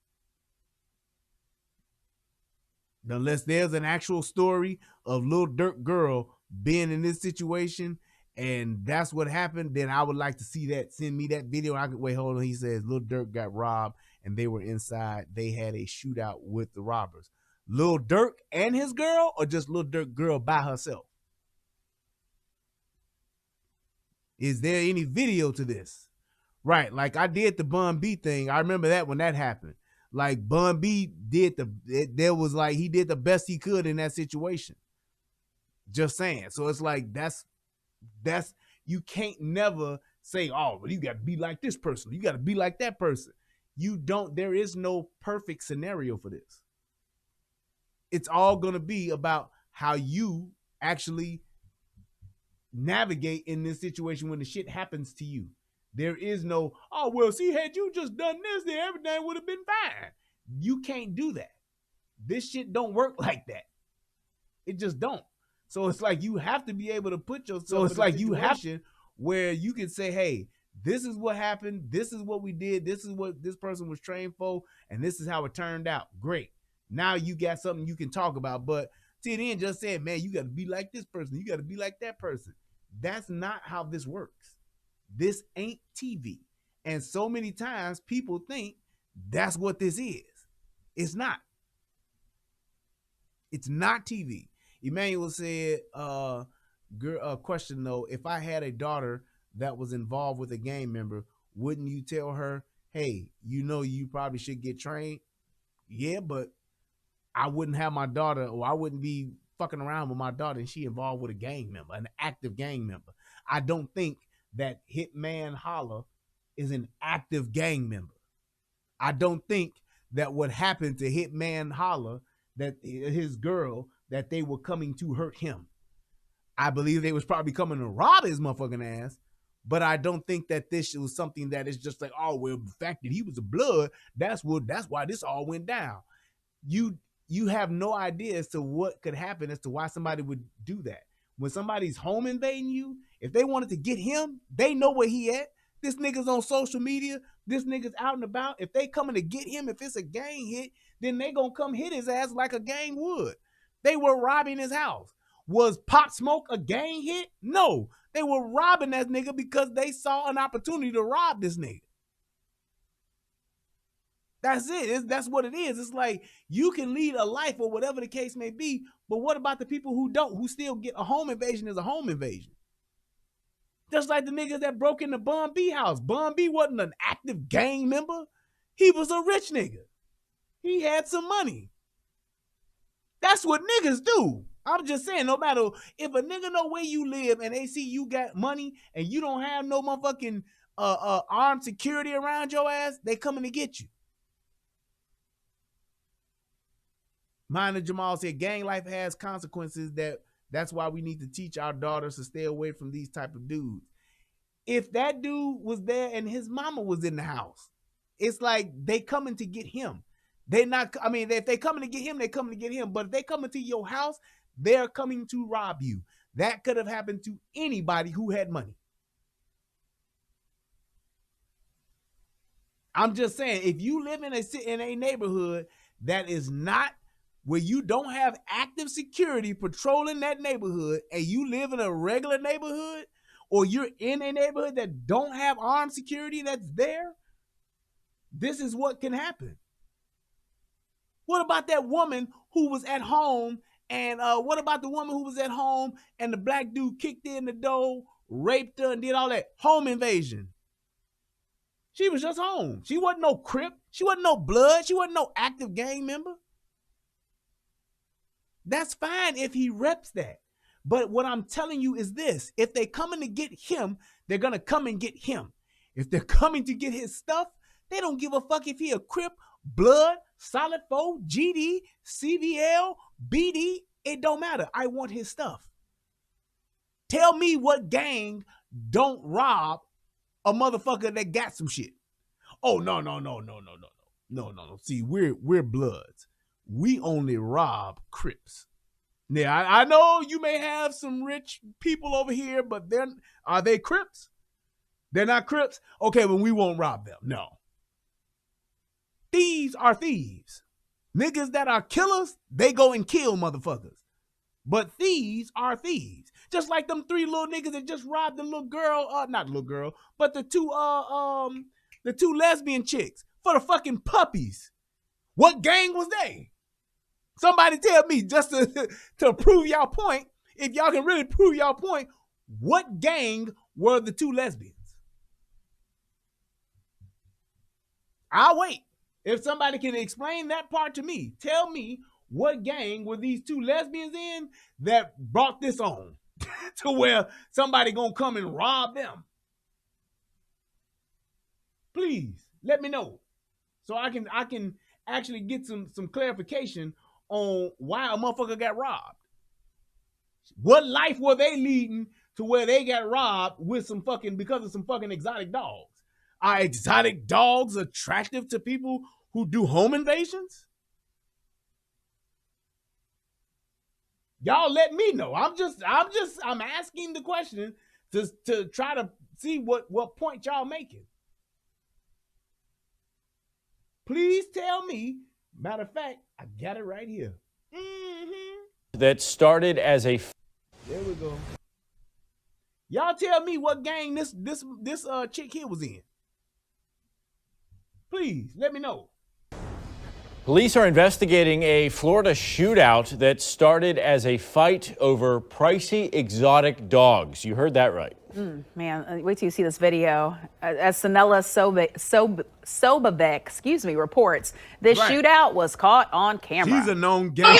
Unless there's an actual story of Lil Durk girl being in this situation and that's what happened, then I would like to see that. Send me that video. I could wait. Hold on. He says Lil Durk got robbed and they were inside. They had a shootout with the robbers. Lil Durk and his girl, or just Lil Durk girl by herself? Is there any video to this? Right. Like I did the Bun B thing. I remember that when that happened. Like Bun B did he did the best he could in that situation. Just saying. So it's like, that's, you can't never say, oh, well, you got to be like this person. You got to be like that person. There is no perfect scenario for this. It's all going to be about how you actually navigate in this situation when the shit happens to you. There is no, oh, well, see, had you just done this, then everything would have been fine. You can't do that. This shit don't work like that. It just don't. So it's like you have to be able to put yourself in a situation where you can say, hey, this is what happened. This is what we did. This is what this person was trained for. And this is how it turned out. Great. Now you got something you can talk about. But till then, just saying, man, you got to be like this person. You got to be like that person. That's not how this works. This ain't TV. And so many times people think that's what this is. It's not. It's not TV. Emmanuel said, question though, if I had a daughter that was involved with a gang member, wouldn't you tell her, hey, you know, you probably should get trained? Yeah, but I wouldn't have my daughter, or I wouldn't be fucking around with my daughter and she involved with a gang member, an active gang member. I don't think that Hitman Holla is an active gang member. I don't think that what happened to Hitman Holla, that his girl, that they were coming to hurt him. I believe they was probably coming to rob his motherfucking ass, but I don't think that this was something that is just like, oh, well, the fact that he was a blood, that's why this all went down. You have no idea as to what could happen as to why somebody would do that. When somebody's home invading you, if they wanted to get him, they know where he at. This nigga's on social media. This nigga's out and about. If they coming to get him, if it's a gang hit, then they gonna come hit his ass like a gang would. They were robbing his house. Was Pop Smoke a gang hit? No. They were robbing that nigga because they saw an opportunity to rob this nigga. That's it. That's what it is. It's like you can lead a life or whatever the case may be, but what about the people who don't, who still get a home invasion is a home invasion? Just like the niggas that broke into Bun B house. Bun B wasn't an active gang member. He was a rich nigga. He had some money. That's what niggas do. I'm just saying, no matter if a nigga know where you live and they see you got money and you don't have no motherfucking armed security around your ass, they coming to get you. Minor Jamal said, gang life has consequences. That's why we need to teach our daughters to stay away from these type of dudes. If that dude was there and his mama was in the house, it's like they coming to get him. They not, I mean, if they coming to get him, they coming to get him. But if they coming to your house, they're coming to rob you. That could have happened to anybody who had money. I'm just saying, if you live in a neighborhood that is not where you don't have active security patrolling that neighborhood, and you live in a regular neighborhood, or you're in a neighborhood that don't have armed security that's there, this is what can happen. What about that woman who was at home, and what about the woman who was at home and the black dude kicked in the door, raped her, and did all that? Home invasion. She was just home. She wasn't no Crip. She wasn't no Blood. She wasn't no active gang member. That's fine if he reps that. But what I'm telling you is this. If they're coming to get him, they're going to come and get him. If they're coming to get his stuff, they don't give a fuck if he a Crip, Blood, Solid 4, GD, CVL, BD. It don't matter. I want his stuff. Tell me what gang don't rob a motherfucker that got some shit. Oh, no. See, we're Bloods. We only rob Crips. Now, I know you may have some rich people over here, but are they Crips? They're not Crips? Okay, well, we won't rob them. No. Thieves are thieves. Niggas that are killers, they go and kill motherfuckers. But thieves are thieves. Just like them 3 little niggas that just robbed the little girl, not little girl, but the two lesbian chicks for the fucking puppies. What gang was they? Somebody tell me, just to prove y'all point, if y'all can really prove y'all point, what gang were the 2 lesbians? I'll wait. If somebody can explain that part to me, tell me what gang were these 2 lesbians in that brought this on to where somebody gonna come and rob them. Please let me know so I can actually get some clarification on why a motherfucker got robbed. What life were they leading to where they got robbed with because of some fucking exotic dogs? Are exotic dogs attractive to people who do home invasions? Y'all let me know. I'm asking the question to try to see what point y'all making. Please tell me. Matter of fact, I got it right here. That started as a... There we go. Y'all tell me what gang this chick here was in. Please, let me know. Police are investigating a Florida shootout that started as a fight over pricey exotic dogs. You heard that right. Man, wait till you see this video. As Sanella Sobabek, reports, this shootout was caught on camera. She's a known gang.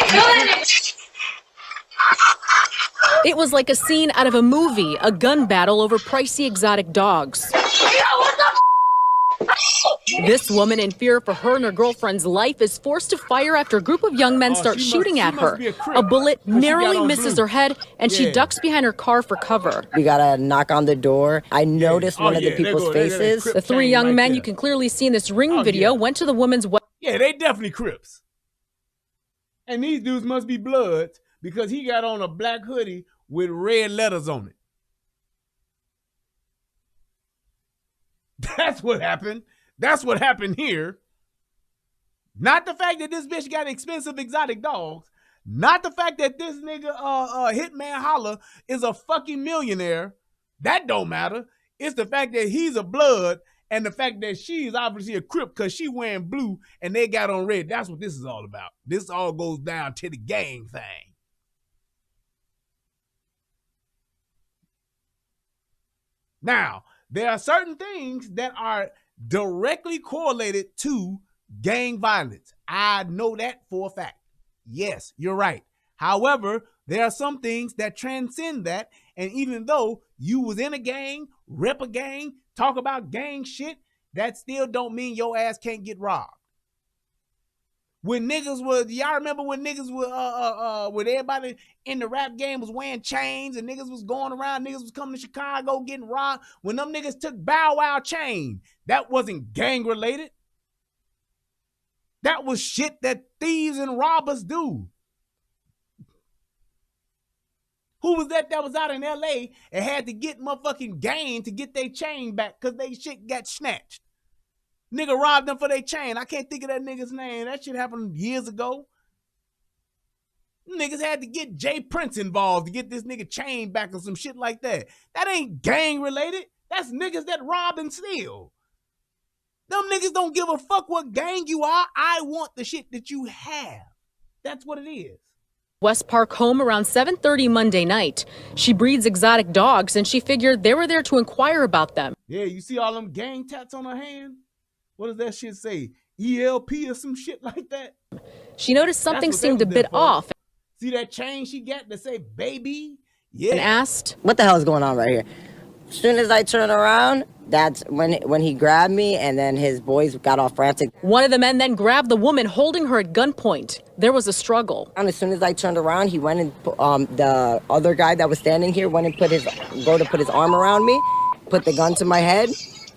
It was like a scene out of a movie, a gun battle over pricey exotic dogs. This woman, in fear for her and her girlfriend's life, is forced to fire after a group of young men start shooting at her. A bullet narrowly misses her head, and she ducks behind her car for cover. We got a knock on the door. I noticed one of the people's faces. The 3 young men you can clearly see in this ring video went to the woman's... Yeah, they definitely Crips. And these dudes must be Bloods because he got on a black hoodie with red letters on it. That's what happened. That's what happened here. Not the fact that this bitch got expensive exotic dogs. Not the fact that this nigga, Hitman Holla, is a fucking millionaire. That don't matter. It's the fact that he's a Blood And the fact that she is obviously a Crip because she wearing blue and they got on red. That's what this is all about. This all goes down to the gang thing. Now, there are certain things that are directly correlated to gang violence. I know that for a fact. Yes, you're right. However, there are some things that transcend that. And even though you was in a gang, rep a gang, talk about gang shit, that still don't mean your ass can't get robbed. When niggas was, y'all remember when niggas were, when everybody in the rap game was wearing chains and niggas was going around, niggas was coming to Chicago getting robbed. When them niggas took Bow Wow chain, that wasn't gang related. That was shit that thieves and robbers do. Who was that was out in LA and had to get motherfucking gang to get their chain back because they shit got snatched? Nigga robbed them for their chain. I can't think of that nigga's name. That shit happened years ago. Niggas had to get Jay Prince involved to get this nigga chain back or some shit like that. That ain't gang related. That's niggas that rob and steal. Them niggas don't give a fuck what gang you are. I want the shit that you have. That's what it is. West Park home around 7:30 Monday night. She breeds exotic dogs and she figured they were there to inquire about them. Yeah, you see all them gang tats on her hand? What does that shit say? ELP or some shit like that? She noticed something seemed a bit off. See that chain she got that say baby? Yeah. And asked, what the hell is going on right here? As soon as I turn around, that's when he grabbed me, and then his boys got all frantic. One of the men then grabbed the woman, holding her at gunpoint. There was a struggle. And as soon as I turned around, he went and the other guy that was standing here went and put his arm around me, put the gun to my head,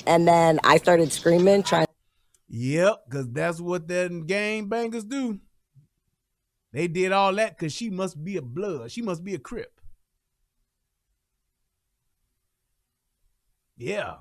and then I started screaming, trying. Yep, because that's what them gang bangers do. They did all that because she must be a blood. She must be a Crip. Yeah.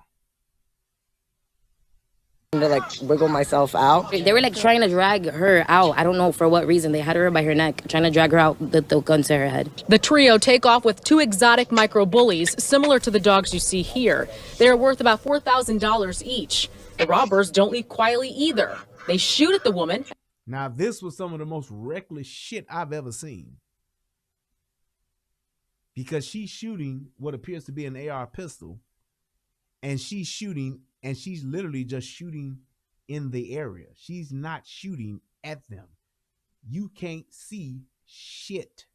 To like wiggle myself out. They were like trying to drag her out. I don't know for what reason. They had her by her neck, trying to drag her out with the gun to her head. The trio take off with two exotic micro bullies, similar to the dogs you see here. They are worth about $4,000 each. The robbers don't leave quietly either. They shoot at the woman. Now, this was some of the most reckless shit I've ever seen. Because she's shooting what appears to be an AR pistol. And she's shooting, and she's literally just shooting in the area. She's not shooting at them. You can't see shit.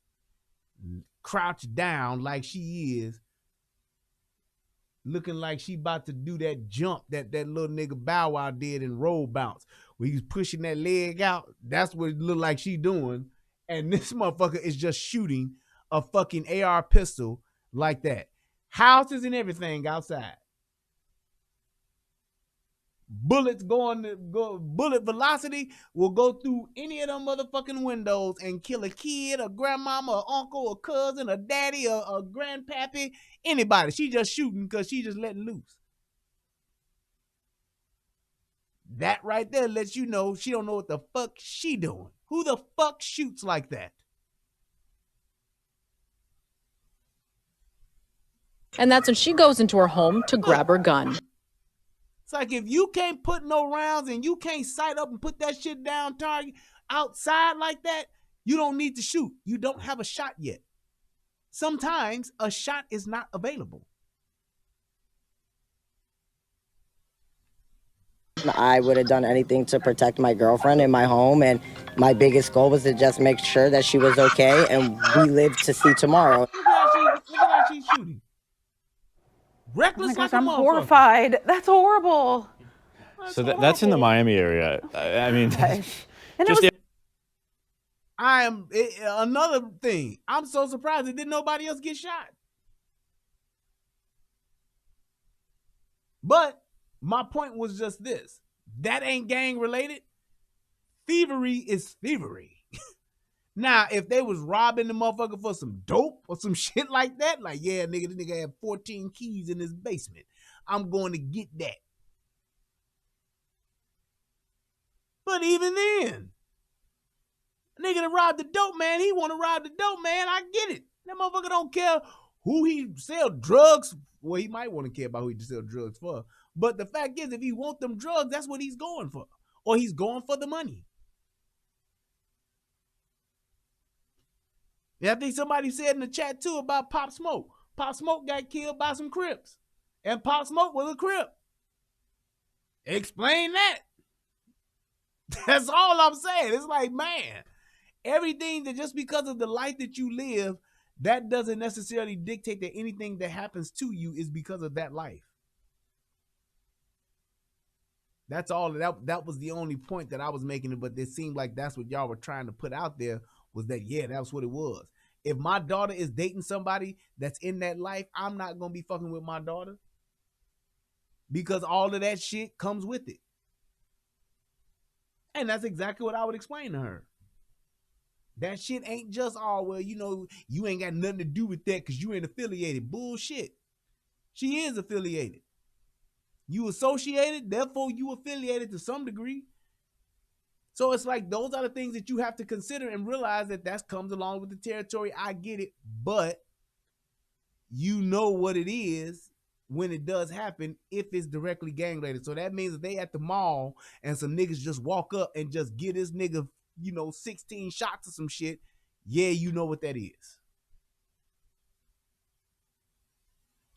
Crouched down like she is, looking like she about to do that jump that little nigga Bow Wow did in Roll Bounce, where he's pushing that leg out. That's what it looked like she doing. And this motherfucker is just shooting a fucking AR pistol like that. Houses and everything outside. Bullets bullet velocity will go through any of them motherfucking windows and kill a kid, a grandmama, a uncle, a cousin, a daddy, a grandpappy, anybody. She just shooting because she just letting loose. That right there lets you know she don't know what the fuck she doing. Who the fuck shoots like that? And that's when she goes into her home to grab her gun. It's like if you can't put no rounds and you can't sight up and put that shit down target outside like that, you don't need to shoot. You don't have a shot yet. Sometimes a shot is not available. I would have done anything to protect my girlfriend in my home, and my biggest goal was to just make sure that she was okay and we lived to see tomorrow. Look at how she's shooting. Reckless, oh my gosh, like a I'm motherfucker. horrified. That's horrible. So that's in the Miami area. I mean, another thing. I'm so surprised that didn't nobody else get shot. But my point was just this. That ain't gang related. Thievery is thievery. Now, if they was robbing the motherfucker for some dope or some shit like that, like, yeah, nigga, this nigga had 14 keys in his basement. I'm going to get that. But even then, nigga that robbed the dope man, he want to rob the dope man. I get it. That motherfucker don't care who he sell drugs Well, he might want to care about who he sell drugs for. But the fact is, if he want them drugs, that's what he's going for. Or he's going for the money. Yeah, I think somebody said in the chat too about Pop Smoke. Pop Smoke got killed by some Crips. And Pop Smoke was a Crip. Explain that. That's all I'm saying. It's like, man, everything that just because of the life that you live, that doesn't necessarily dictate that anything that happens to you is because of that life. That's all. That was the only point that I was making, but it seemed like that's what y'all were trying to put out there, was that, yeah, that's what it was. If my daughter is dating somebody that's in that life, I'm not going to be fucking with my daughter, because all of that shit comes with it. And that's exactly what I would explain to her. That shit ain't just, oh, well, you know, you ain't got nothing to do with that because you ain't affiliated. Bullshit. She is affiliated. You associated, therefore you affiliated to some degree. So it's like, those are the things that you have to consider and realize that comes along with the territory. I get it, but you know what it is when it does happen, if it's directly gang related. So that means if they at the mall and some niggas just walk up and just get this nigga, 16 shots or some shit, yeah, you know what that is.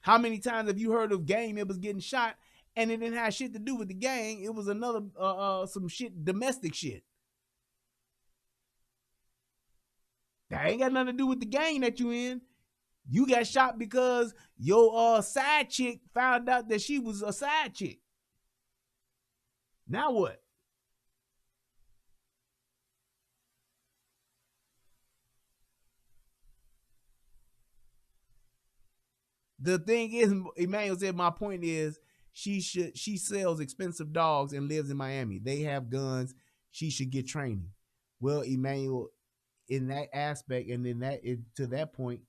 How many times have you heard of gang members getting shot and it didn't have shit to do with the gang? It was another, some shit, domestic shit. That ain't got nothing to do with the gang that you in. You got shot because your side chick found out that she was a side chick. Now what? The thing is, Emmanuel said, my point is, she sells expensive dogs and lives in Miami. They have guns. She should get training. Well, Emmanuel, in that aspect, and to that point,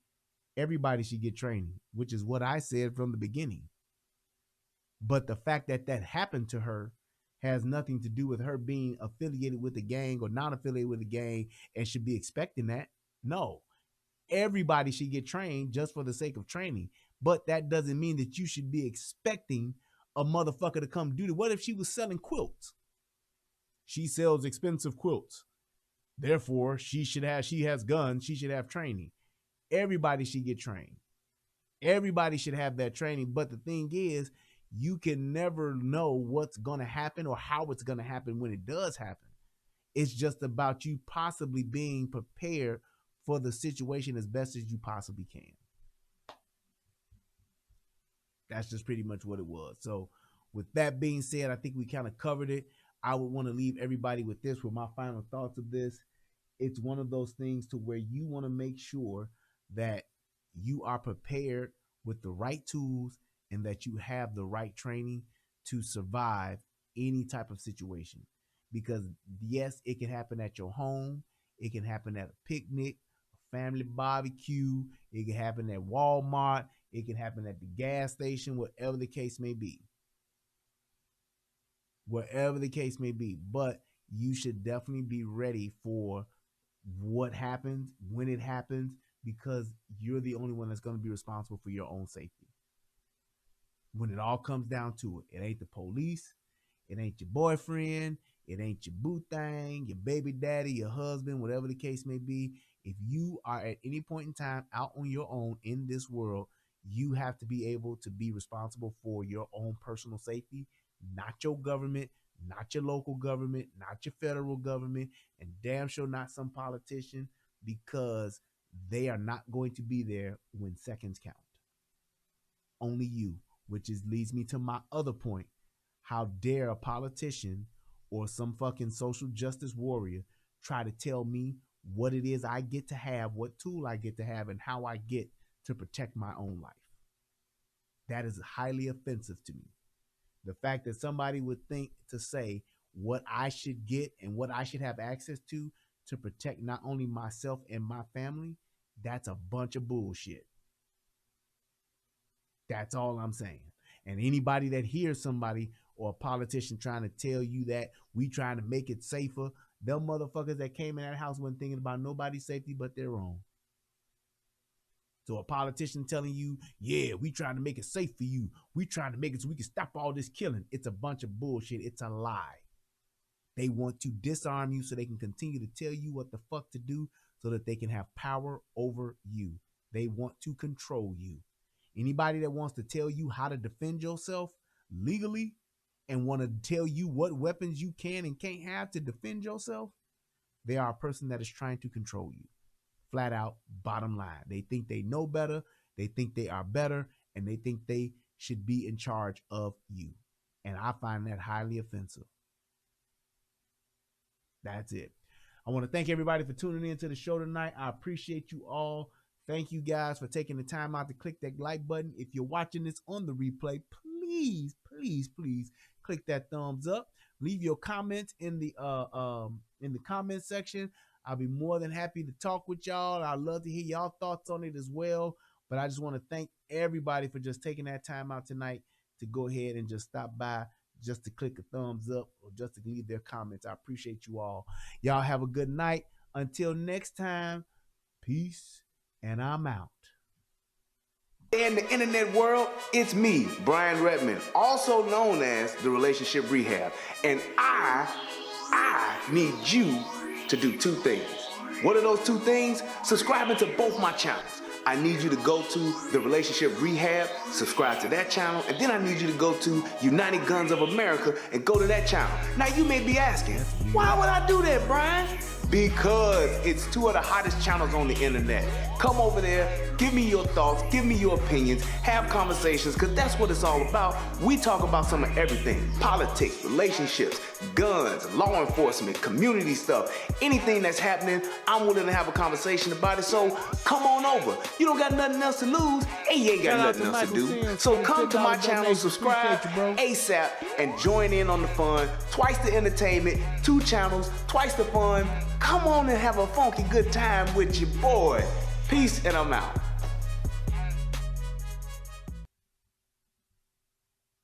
everybody should get training, which is what I said from the beginning. But the fact that happened to her has nothing to do with her being affiliated with the gang or not affiliated with the gang and should be expecting that. No, everybody should get trained just for the sake of training. But that doesn't mean that you should be expecting a motherfucker to come do it. What if she was selling quilts? She sells expensive quilts. Therefore, she has guns. She should have training. Everybody should get trained. Everybody should have that training. But the thing is, you can never know what's going to happen or how it's going to happen when it does happen. It's just about you possibly being prepared for the situation as best as you possibly can. That's just pretty much what it was. So with that being said, I think we kind of covered it. I would want to leave everybody with this, with my final thoughts of this. It's one of those things to where you want to make sure that you are prepared with the right tools and that you have the right training to survive any type of situation. Because yes, it can happen at your home. It can happen at a picnic, a family barbecue. It can happen at Walmart. It can happen at the gas station, whatever the case may be. Whatever the case may be. But you should definitely be ready for what happens, when it happens, because you're the only one that's going to be responsible for your own safety. When it all comes down to it, it ain't the police, it ain't your boyfriend, it ain't your boo thing, your baby daddy, your husband, whatever the case may be. If you are at any point in time out on your own in this world, you have to be able to be responsible for your own personal safety, not your government, not your local government, not your federal government, and damn sure not some politician, because they are not going to be there when seconds count. Only you, which leads me to my other point. How dare a politician or some fucking social justice warrior try to tell me what it is I get to have, what tool I get to have, and how I get to protect my own life. That is highly offensive to me. The fact that somebody would think to say what I should get and what I should have access to protect not only myself and my family, that's a bunch of bullshit. That's all I'm saying. And anybody that hears somebody or a politician trying to tell you that we trying to make it safer, them motherfuckers that came in that house wasn't thinking about nobody's safety but their own. So a politician telling you, yeah, we trying to make it safe for you. We trying to make it so we can stop all this killing. It's a bunch of bullshit. It's a lie. They want to disarm you so they can continue to tell you what the fuck to do so that they can have power over you. They want to control you. Anybody that wants to tell you how to defend yourself legally and want to tell you what weapons you can and can't have to defend yourself, they are a person that is trying to control you. Flat out, bottom line. They think they know better, they think they are better, and they think they should be in charge of you. And I find that highly offensive. That's it. I want to thank everybody for tuning in to the show tonight. I appreciate you all. Thank you guys for taking the time out to click that like button. If you're watching this on the replay, please, please, please click that thumbs up. Leave your comments in the comment section. I'll be more than happy to talk with y'all. I'd love to hear y'all thoughts on it as well. But I just want to thank everybody for just taking that time out tonight to go ahead and just stop by, just to click a thumbs up or just to leave their comments. I appreciate you all. Y'all have a good night. Until next time, peace, and I'm out. In the internet world, it's me, Brian Redmond, also known as the Relationship Rehab. And I need you to do two things. What are those two things? Subscribing to both my channels. I need you to go to the Relationship Rehab, subscribe to that channel, and then I need you to go to United Guns of America and go to that channel. Now you may be asking, why would I do that, Brian? Because it's two of the hottest channels on the internet. Come over there, give me your thoughts, give me your opinions, have conversations, because that's what it's all about. We talk about some of everything: politics, relationships, guns, law enforcement, community stuff, anything that's happening. I'm willing to have a conversation about it, so come on over. You don't got nothing else to lose, and you ain't got nothing else to do. So come to my channel, subscribe ASAP, and join in on the fun. Twice the entertainment, 2 channels, twice the fun. Come on and have a funky good time with your boy. Peace, and I'm out.